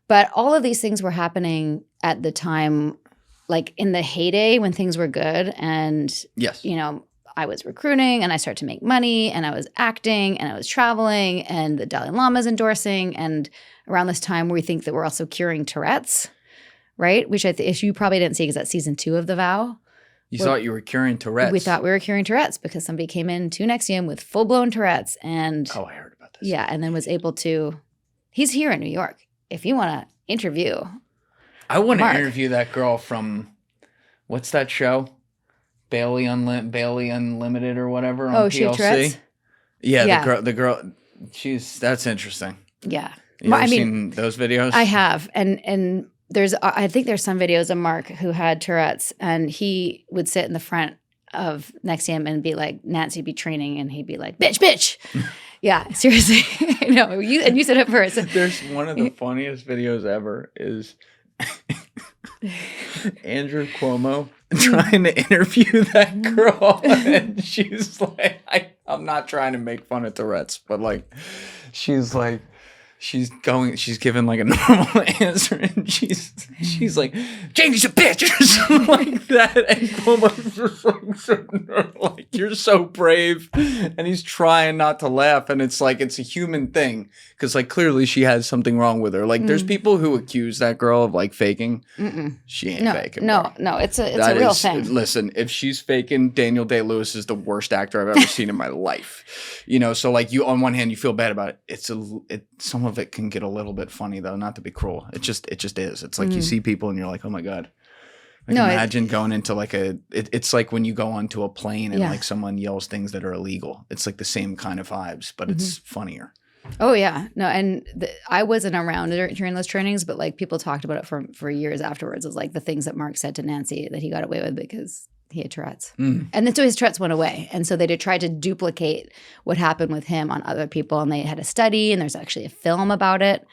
But all of these things were happening at the time, like in the heyday when things were good, and yes, you know. I was recruiting and I started to make money and I was acting and I was traveling and the Dalai Lama's endorsing. And around this time we think that we're also curing Tourette's, right? Which you probably didn't see because that's season 2 of The Vow. You thought you were curing Tourette's. We thought we were curing Tourette's because somebody came in to NXIVM with full-blown Tourette's and oh, I heard about this. Yeah, and then was able to – he's here in New York. If you want to interview I want to interview that girl from – what's that show? Bailey Unlimited or whatever on PLC. Tourette's? Yeah, the girl. That's interesting. Yeah, You ever seen those videos? I have, and I think there's some videos of Mark who had Tourette's, and he would sit in the front of NXIVM and be like, Nancy would be training, and he'd be like, bitch. Yeah, seriously. I know. You said it first. There's one of the funniest videos ever is Andrew Cuomo trying to interview that girl, and she's like, I'm not trying to make fun of Tourette's, but like, she's giving like a normal answer, and she's like, Jamie's a bitch or something like that, and Cuomo's just like sitting there like, you're so brave, and he's trying not to laugh, and it's like, it's a human thing, because like clearly she has something wrong with her. Like there's people who accuse that girl of like faking. She ain't faking. No, it's a real thing. Listen, if she's faking, Daniel Day-Lewis is the worst actor I've ever seen in my life. You know, so like you, on one hand, you feel bad about it. Some of it can get a little bit funny though, not to be cruel. It just is. It's like you see people and you're like, oh my God. Like imagine going into like it's like when you go onto a plane and like someone yells things that are illegal. It's like the same kind of vibes, but it's funnier. Oh yeah, no, and I wasn't around during those trainings, but like people talked about it for years afterwards. It was like the things that Mark said to Nancy that he got away with because he had Tourette's, and then so his Tourette's went away, and so they tried to duplicate what happened with him on other people, and they had a study, and there's actually a film about it,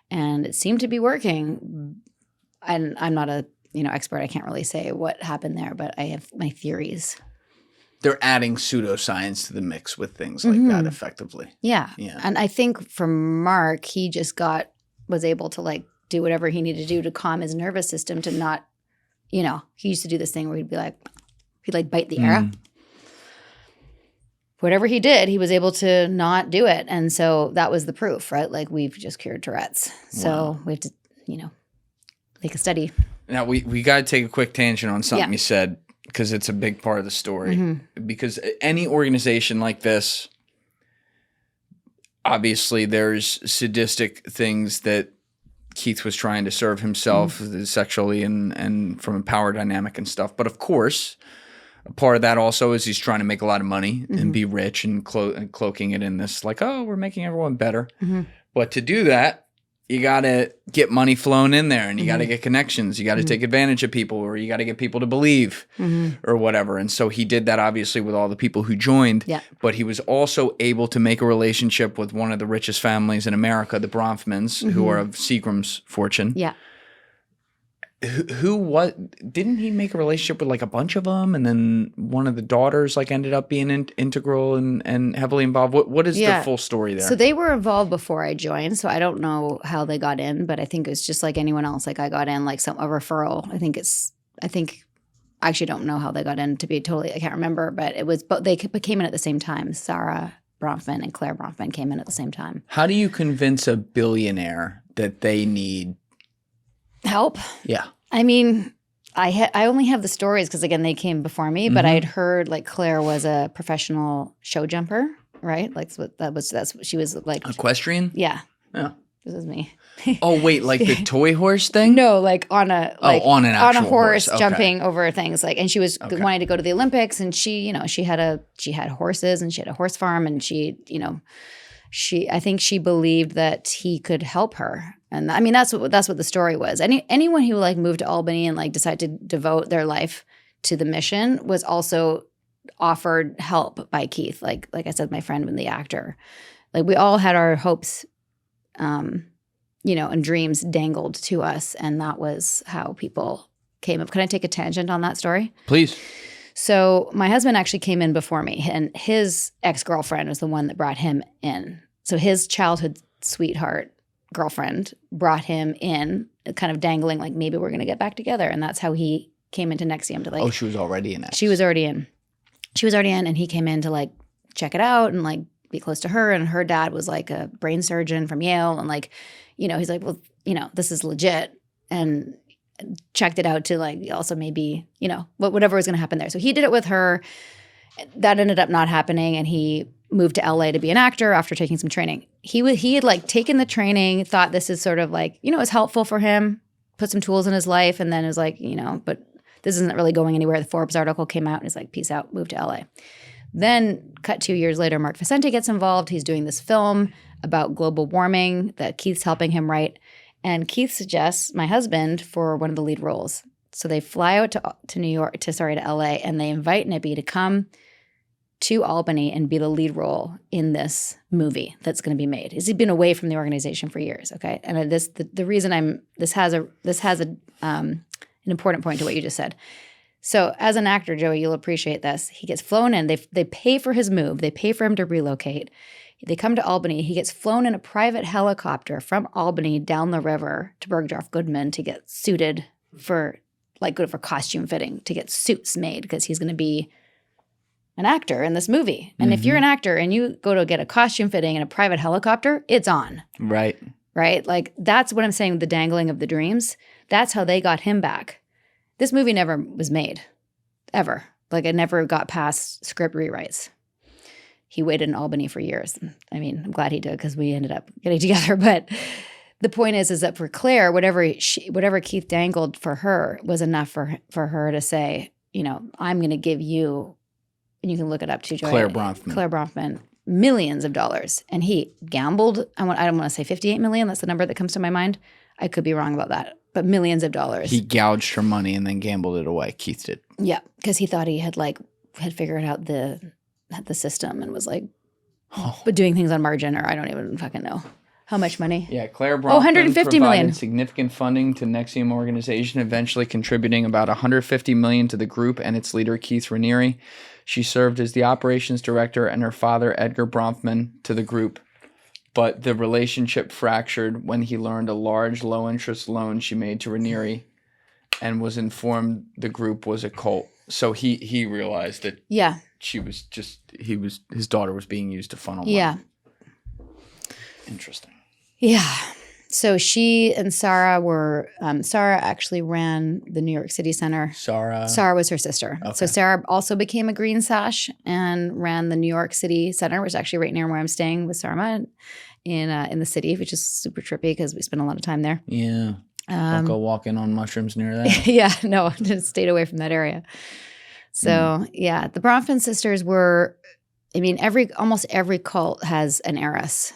and it seemed to be working. And I'm not a expert; I can't really say what happened there, but I have my theories. They're adding pseudoscience to the mix with things like that effectively. Yeah. And I think for Mark, he just was able to like do whatever he needed to do to calm his nervous system to not, he used to do this thing where he'd bite the air. Whatever he did, he was able to not do it. And so that was the proof, right? Like we've just cured Tourette's. So we have to, make a study. Now we got to take a quick tangent on something you said, because it's a big part of the story. Because any organization like this, obviously there's sadistic things that Keith was trying to serve himself sexually and from a power dynamic and stuff. But of course, a part of that also is he's trying to make a lot of money and be rich and cloaking it in this like, oh, we're making everyone better. But to do that, you got to get money flowing in there, and you got to get connections. You got to take advantage of people, or you got to get people to believe or whatever. And so he did that obviously with all the people who joined, but he was also able to make a relationship with one of the richest families in America, the Bronfmans, who are of Seagram's fortune. Yeah. Didn't he make a relationship with like a bunch of them, and then one of the daughters like ended up being integral and heavily involved? What is the full story there? So they were involved before I joined, so I don't know how they got in, but I think it's just like anyone else. Like I got in like a referral. I actually don't know how they got in, to be totally, I can't remember, but it was, but they came in at the same time. Sarah Bronfman and Claire Bronfman came in at the same time. How do you convince a billionaire that they need help? Yeah. I mean, I only have the stories because, again, they came before me, but I had heard like Claire was a professional show jumper, right? Like that's what she was like. Equestrian? Yeah. Yeah. This is me. Oh, wait, like the toy horse thing? No, like on an actual horse. Okay. Jumping over things. Like, and she was wanting to go to the Olympics, and she had horses, and she had a horse farm, and I think she believed that he could help her. And I mean, that's what the story was. Anyone who like moved to Albany and like decided to devote their life to the mission was also offered help by Keith. Like I said, my friend and the actor. Like we all had our hopes, and dreams dangled to us. And that was how people came up. Can I take a tangent on that story? Please. So my husband actually came in before me, and his ex-girlfriend was the one that brought him in. So his childhood sweetheart girlfriend brought him in, kind of dangling like maybe we're going to get back together. And that's how he came into NXIVM to like. Oh, she was already in it. She was already in. And he came in to like check it out and like be close to her. And her dad was like a brain surgeon from Yale. And like, he's like, well, this is legit. And checked it out to like also maybe, whatever was going to happen there. So he did it with her. That ended up not happening. And he moved to LA to be an actor after taking some training. He had like taken the training, thought this is sort of like, it was helpful for him, put some tools in his life. And then it was like, but this isn't really going anywhere. The Forbes article came out and he's like, peace out, moved to LA. Then cut 2 years later, Mark Vicente gets involved. He's doing this film about global warming that Keith's helping him write. And Keith suggests my husband for one of the lead roles. So they fly out to New York, to LA, and they invite Nippy to come to Albany and be the lead role in this movie that's going to be made. He's been away from the organization for years, okay? And the reason this has an important point to what you just said. So as an actor, Joey, you'll appreciate this. He gets flown in. They pay for his move. They pay for him to relocate. They come to Albany. He gets flown in a private helicopter from Albany down the river to Bergdorf Goodman to get suited for, like, go for costume fitting, to get suits made because he's going to be an actor in this movie. And if you're an actor and you go to get a costume fitting in a private helicopter, it's on. Right. Right? Like, that's what I'm saying, the dangling of the dreams. That's how they got him back. This movie never was made, ever. Like, it never got past script rewrites. He waited in Albany for years. I mean, I'm glad he did because we ended up getting together. But the point is that for Claire, whatever Keith dangled for her was enough for her to say, I'm going to give you, and you can look it up too, Joy. Claire Bronfman, millions of dollars. And he gambled, I don't want to say 58 million. That's the number that comes to my mind. I could be wrong about that. But millions of dollars. He gouged her money and then gambled it away. Keith did. Yeah, because he thought he had figured out the system and was like, but doing things on margin, or I don't even fucking know how much money. Yeah, Claire Bronfman 150 million. Significant funding to NXIVM organization, eventually contributing about 150 million to the group and its leader Keith Raniere. She served as the operations director and her father Edgar Bronfman to the group. But the relationship fractured when he learned a large low-interest loan she made to Raniere and was informed the group was a cult. So he realized that his daughter was being used to funnel money. Yeah. Interesting. Yeah. So she and Sarah Sarah actually ran the New York City Center. Sarah was her sister. Okay. So Sarah also became a Green Sash and ran the New York City Center, which is actually right near where I'm staying with Sarma in the city, which is super trippy because we spend a lot of time there. Yeah. Don't go walking on mushrooms near that. Yeah, no, just stayed away from that area. So yeah, the Bronfman sisters were, almost every cult has an heiress.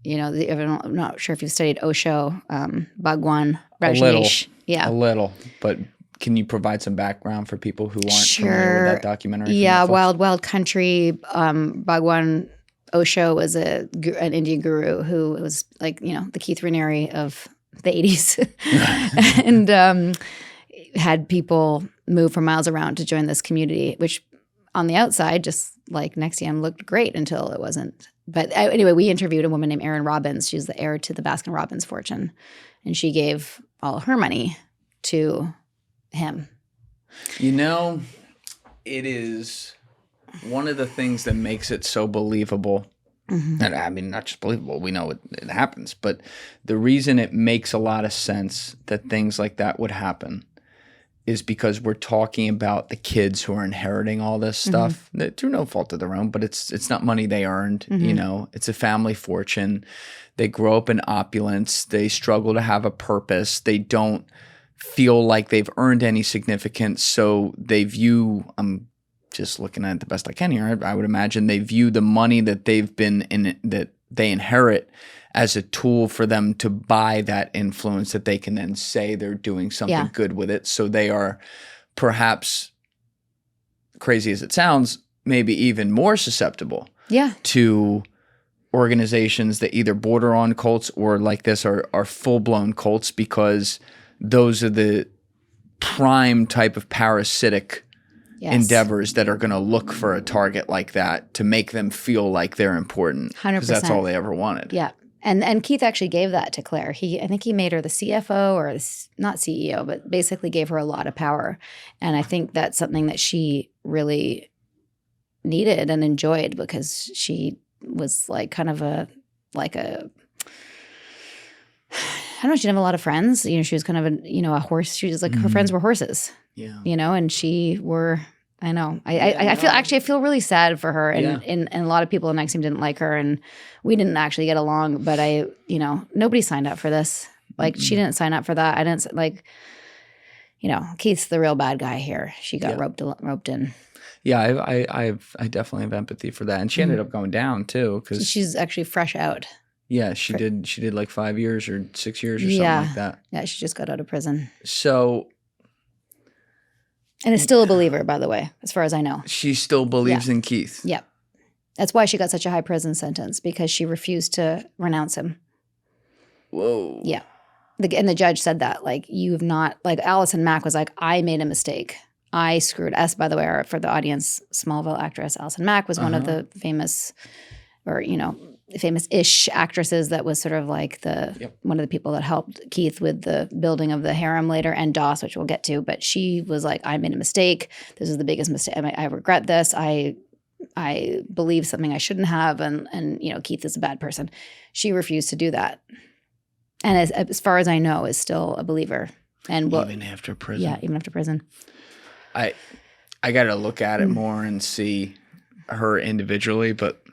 I'm not sure if you've studied Osho, Bhagwan, Rajneesh. A little, but can you provide some background for people who aren't familiar with that documentary? Yeah, Wild Country. Bhagwan Osho was an Indian guru who was like, the Keith Raniere of the 80s and had people move for miles around to join this community, which on the outside, just like NXIVM, looked great until it wasn't. But anyway, we interviewed a woman named Erin Robbins. She's the heir to the Baskin-Robbins fortune. And she gave all her money to him. It is one of the things that makes it so believable. Mm-hmm. And not just believable. We know it happens. But the reason it makes a lot of sense that things like that would happen is because we're talking about the kids who are inheriting all this stuff through no fault of their own, but it's not money they earned, it's a family fortune. They grow up in opulence. They struggle to have a purpose. They don't feel like they've earned any significance. So they view, I'm just looking at it the best I can here, I would imagine they view the money that that they inherit as a tool for them to buy that influence that they can then say they're doing something good with it. So they are, perhaps, crazy as it sounds, maybe even more susceptible Yeah. to organizations that either border on cults or like this are full-blown cults, because those are the prime type of parasitic endeavors that are going to look for a target like that to make them feel like they're important. 100%. Because that's all they ever wanted. Yeah. And Keith actually gave that to Claire. I think he made her the CFO or not CEO, but basically gave her a lot of power. And I think that's something that she really needed and enjoyed, because she was like kind of I don't know, she didn't have a lot of friends. She was kind of a horse. She was like, her friends were horses. Yeah. And I know. I feel really sad for her, and a lot of people in NXIVM didn't like her, and we didn't actually get along. But nobody signed up for this. Like she didn't sign up for that. I didn't Keith's the real bad guy here. She got roped in. Yeah, I definitely have empathy for that, and she ended up going down too, because she's actually fresh out. Yeah, she did like 5 years or 6 years or something like that. Yeah, she just got out of prison. So. And is still a believer, by the way, as far as I know. She still believes in Keith. Yeah. That's why she got such a high prison sentence, because she refused to renounce him. Whoa. Yeah. And the judge said that, like, you've not, like, Allison Mack was like, I made a mistake. I screwed us, by the way, for the audience, Smallville actress Allison Mack was one of the famous, or, famous-ish actresses that was sort of like one of the people that helped Keith with the building of the Harem later, and Doss, which we'll get to. But she was like, I made a mistake. This is the biggest mistake. I regret this. I believe something I shouldn't have. And Keith is a bad person. She refused to do that. And as far as I know, is still a believer. And even after prison. Yeah, even after prison. I got to look at it more and see her individually, but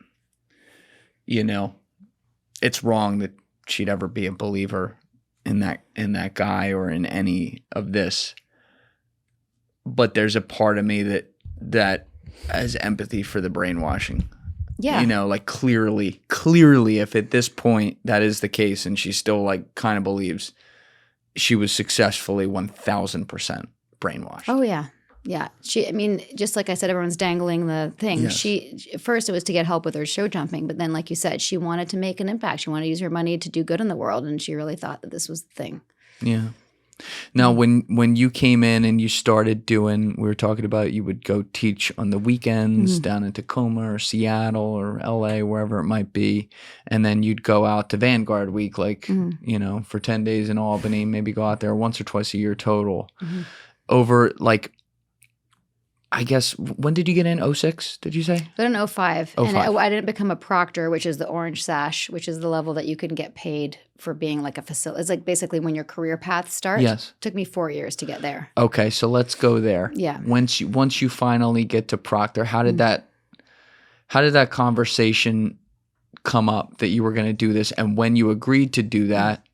it's wrong that she'd ever be a believer in that guy or in any of this. But there's a part of me that has empathy for the brainwashing. Yeah. Like clearly, if at this point that is the case and she still like kind of believes, she was successfully 1000% brainwashed. Oh, yeah. Yeah. Just like I said, everyone's dangling the thing. Yes. First it was to get help with her show jumping, but then like you said, she wanted to make an impact. She wanted to use her money to do good in the world, and she really thought that this was the thing. Yeah. Now, when you came in and you started doing, we were talking about you would go teach on the weekends down in Tacoma or Seattle or LA, wherever it might be, and then you'd go out to Vanguard week, like, for 10 days in Albany, maybe go out there once or twice a year total. Over like, I guess, when did you get in? 06, did you say? I in 05. And I didn't become a proctor, which is the orange sash, which is the level that you can get paid for being like a facility. It's like basically when your career path starts. Yes. It took me 4 years to get there. Okay, so let's go there. Yeah. Once you finally get to proctor, how did that conversation come up that you were going to do this? And when you agreed to do that,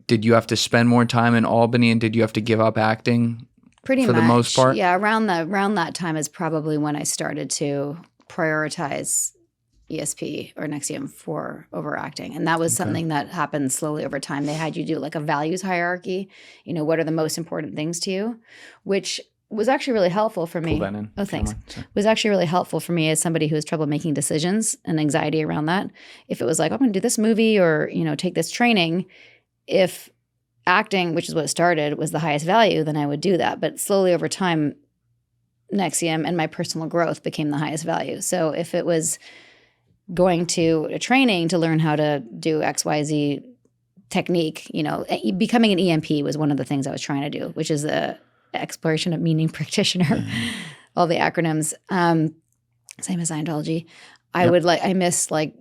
did you have to spend more time in Albany, and did you have to give up acting? Pretty for much. The most part? Yeah, around that time is probably when I started to prioritize ESP or NXIVM for overacting. And that was something that happened slowly over time. They had you do like a values hierarchy. What are the most important things to you? Which was actually really helpful for me. Pull that in. Oh, thanks. Was actually really helpful for me as somebody who has trouble making decisions and anxiety around that. If it was like, I'm going to do this movie or, take this training, if acting, which is what it started, was the highest value, then I would do that. But slowly over time, NXIVM and my personal growth became the highest value. So if it was going to a training to learn how to do XYZ technique, becoming an EMP was one of the things I was trying to do, which is the exploration of meaning practitioner, all the acronyms, same as Scientology. I missed like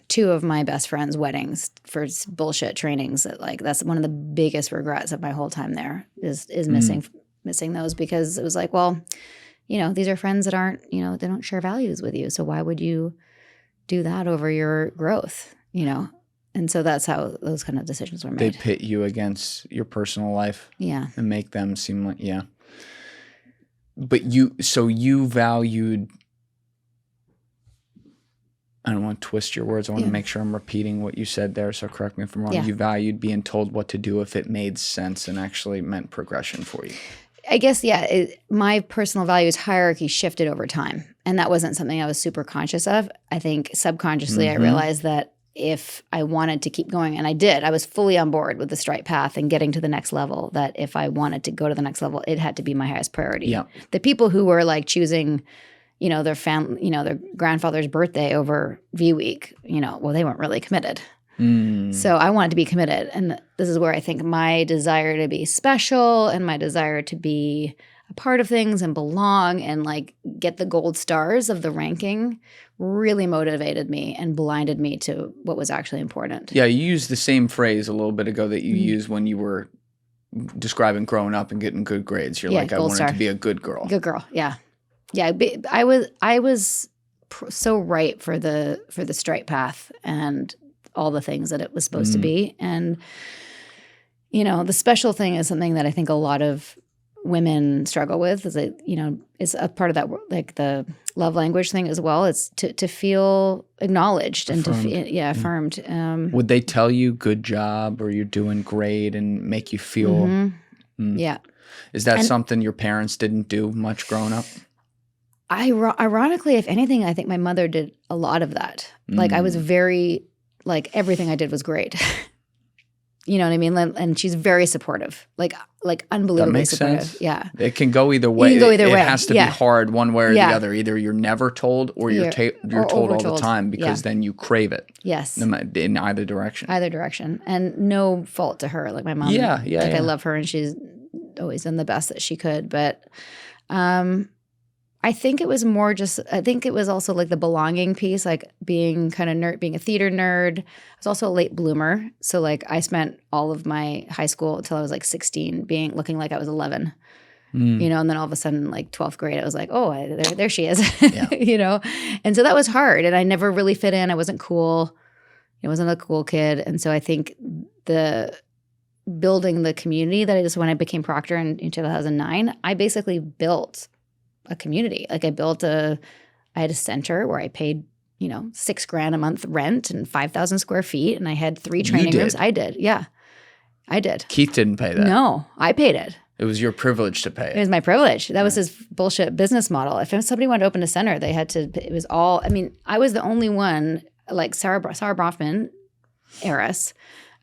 2 of my best friends' weddings for bullshit trainings. That's one of the biggest regrets of my whole time there is missing those, because it was like, well, these are friends that aren't, they don't share values with you. So why would you do that over your growth, And so that's how those kind of decisions were made. They pit you against your personal life. Yeah. And make them seem like, yeah. But you valued, I don't want to twist your words. I want to make sure I'm repeating what you said there, so correct me if I'm wrong. Yeah. You valued being told what to do if it made sense and actually meant progression for you. I guess, my personal values hierarchy shifted over time. And that wasn't something I was super conscious of. I think subconsciously I realized that if I wanted to keep going, and I did, I was fully on board with the straight path and getting to the next level, that if I wanted to go to the next level, it had to be my highest priority. Yeah. The people who were like choosing, their family, their grandfather's birthday over V Week, well, they weren't really committed. So I wanted to be committed. And this is where I think my desire to be special and my desire to be a part of things and belong and like get the gold stars of the ranking really motivated me and blinded me to what was actually important. Yeah, you used the same phrase a little bit ago that you used when you were describing growing up and getting good grades. You're like, I wanted to be a good girl. Good girl, yeah. Yeah, I was so right for the straight path and all the things that it was supposed to be. And, the special thing is something that I think a lot of women struggle with, is that, it's a part of that, like the love language thing as well. It's to feel acknowledged and affirmed. to feel, affirmed. Would they tell you good job or you're doing great and make you feel? Yeah. Is that something your parents didn't do much growing up? Ironically, if anything, I think my mother did a lot of that. Like I was very, like everything I did was great. You know what I mean? And she's very supportive, like unbelievably that makes supportive. Sense. Yeah. It can go either way. You can go either way. It has to be hard one way or the other. Either you're never told or you're told all the time because then you crave it. Yes. In either direction. Either direction. And no fault to her. Like my mom. Yeah. I love her and she's always done the best that she could. But I think it was more I think it was also like the belonging piece, like being kind of nerd, being a theater nerd. I was also a late bloomer. So like I spent all of my high school until I was like 16 looking like I was 11, and then all of a sudden like 12th grade, I was like, oh, there she is, Yeah. And so that was hard. And I never really fit in. I wasn't cool. I wasn't a cool kid. And so I think the building the community that when I became proctor in 2009, I basically built a community. Like I had a center where I paid, $6,000 a month rent and 5,000 square feet. And I had 3 training rooms. I did. Yeah, I did. Keith didn't pay that. No, I paid it. It was your privilege to pay it. It was my privilege. That was his bullshit business model. If somebody wanted to open a center, they had to, it was all, I was the only one, like Sarah Bronfman, Heiress,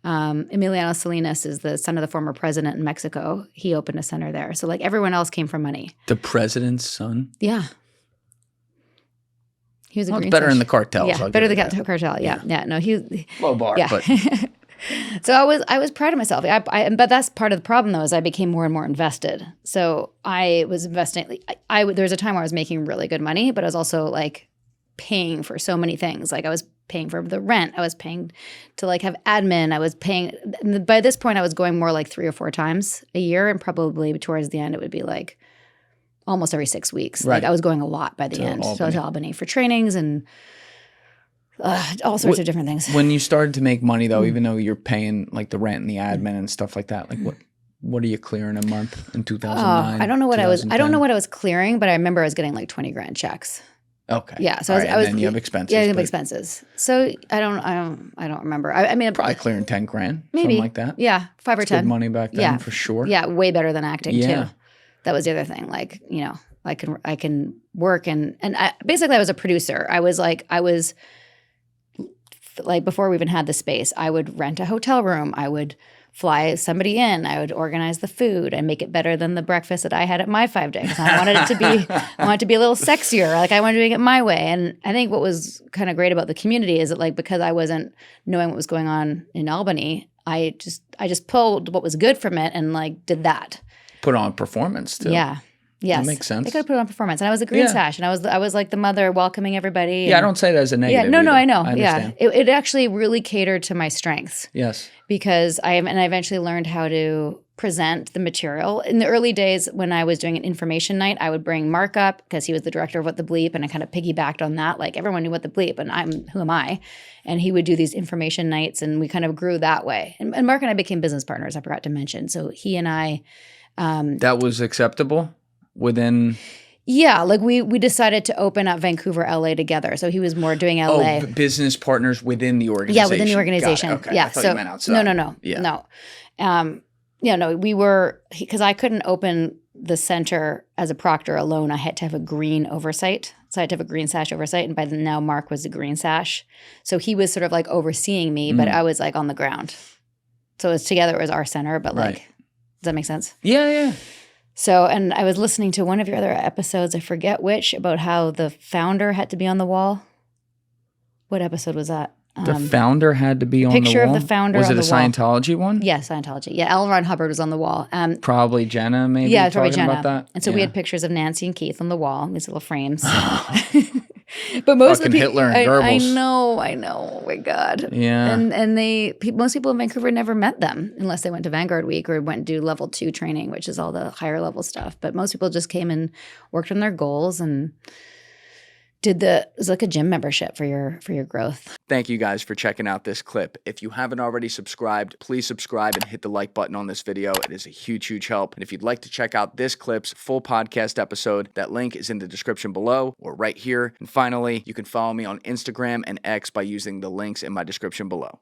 Emiliano Salinas is the son of the former president in Mexico. He opened a center there. So like everyone else came from money. The president's son? Yeah. He was a green better in the cartels. Yeah, better than the cartel. Yeah. No, he low bar. Yeah. But so I was proud of myself. But that's part of the problem though, is I became more and more invested. So I was investing. There was a time where I was making really good money, but I was also like paying for so many things. Like I was paying for the rent. I was paying to like have admin. I was paying. By this point, I was going more like 3 or 4 times a year, and probably towards the end, it would be like almost every 6 weeks. Right. Like I was going a lot by the end. So to Albany for trainings and all sorts of different things. When you started to make money, though, even though you're paying like the rent and the admin and stuff like that, like what are you clearing a month in 2009? I don't know what I don't know what I was clearing, but I remember I was getting like 20 grand checks. Okay. Yeah. So I was. And then you have expenses. Yeah, I have expenses. So I don't remember. I mean, probably clearing 10 grand, maybe something like that. Yeah, 5 or 10. Good money back then, for sure. Yeah, way better than acting too. That was the other thing. Like I can work and basically I was a producer. I was like before we even had the space, I would rent a hotel room. I would fly somebody in. I would organize the food and make it better than the breakfast that I had at my 5 days. I wanted it to be a little sexier. Like I wanted to make it my way. And I think what was kind of great about the community is that like because I wasn't knowing what was going on in Albany, I just pulled what was good from it and like did that. Put on performance too. Yeah. Yes. That makes sense. I could put on performance. And I was a green sash and I was like the mother welcoming everybody. Yeah, I don't say that as a negative. Yeah, no, I know. I understand. It actually really catered to my strengths. Yes. Because I eventually learned how to present the material. In the early days when I was doing an information night, I would bring Mark up because he was the director of What the Bleep, and I kind of piggybacked on that. Like everyone knew What the Bleep, and who am I? And he would do these information nights, and we kind of grew that way. And Mark and I became business partners, I forgot to mention. So he and I that was acceptable within... Yeah, like we decided to open up Vancouver, LA together. So he was more doing LA. Oh, business partners within the organization. Yeah, within the organization. Got it. Okay. Yeah, I thought you meant outside. No. Yeah. No. We were, because I couldn't open the center as a proctor alone. I had to have a green oversight. So I had to have a green sash oversight. And by then now Mark was the green sash. So he was sort of like overseeing me, but I was like on the ground. So it was together, it was our center, but like, does that make sense? Yeah. So, and I was listening to one of your other episodes, I forget which, about how the founder had to be on the wall. What episode was that? The founder had to be on the wall? Picture of the founder on the wall. Was it a Scientology one? Yeah, Scientology. Yeah, L. Ron Hubbard was on the wall. Probably Jenna, maybe, yeah, talking probably Jenna. about that? And so we had pictures of Nancy and Keith on the wall, these little frames. But most of the people, Hitler and Goebbels. I know. Oh my God. Yeah. And most people in Vancouver never met them unless they went to Vanguard Week or went to do level 2 training, which is all the higher level stuff. But most people just came and worked on their goals and it was like a gym membership for your growth. Thank you guys for checking out this clip. If you haven't already subscribed, please subscribe and hit the like button on this video. It is a huge, huge help. And if you'd like to check out this clip's full podcast episode, that link is in the description below or right here. And finally, you can follow me on Instagram and X by using the links in my description below.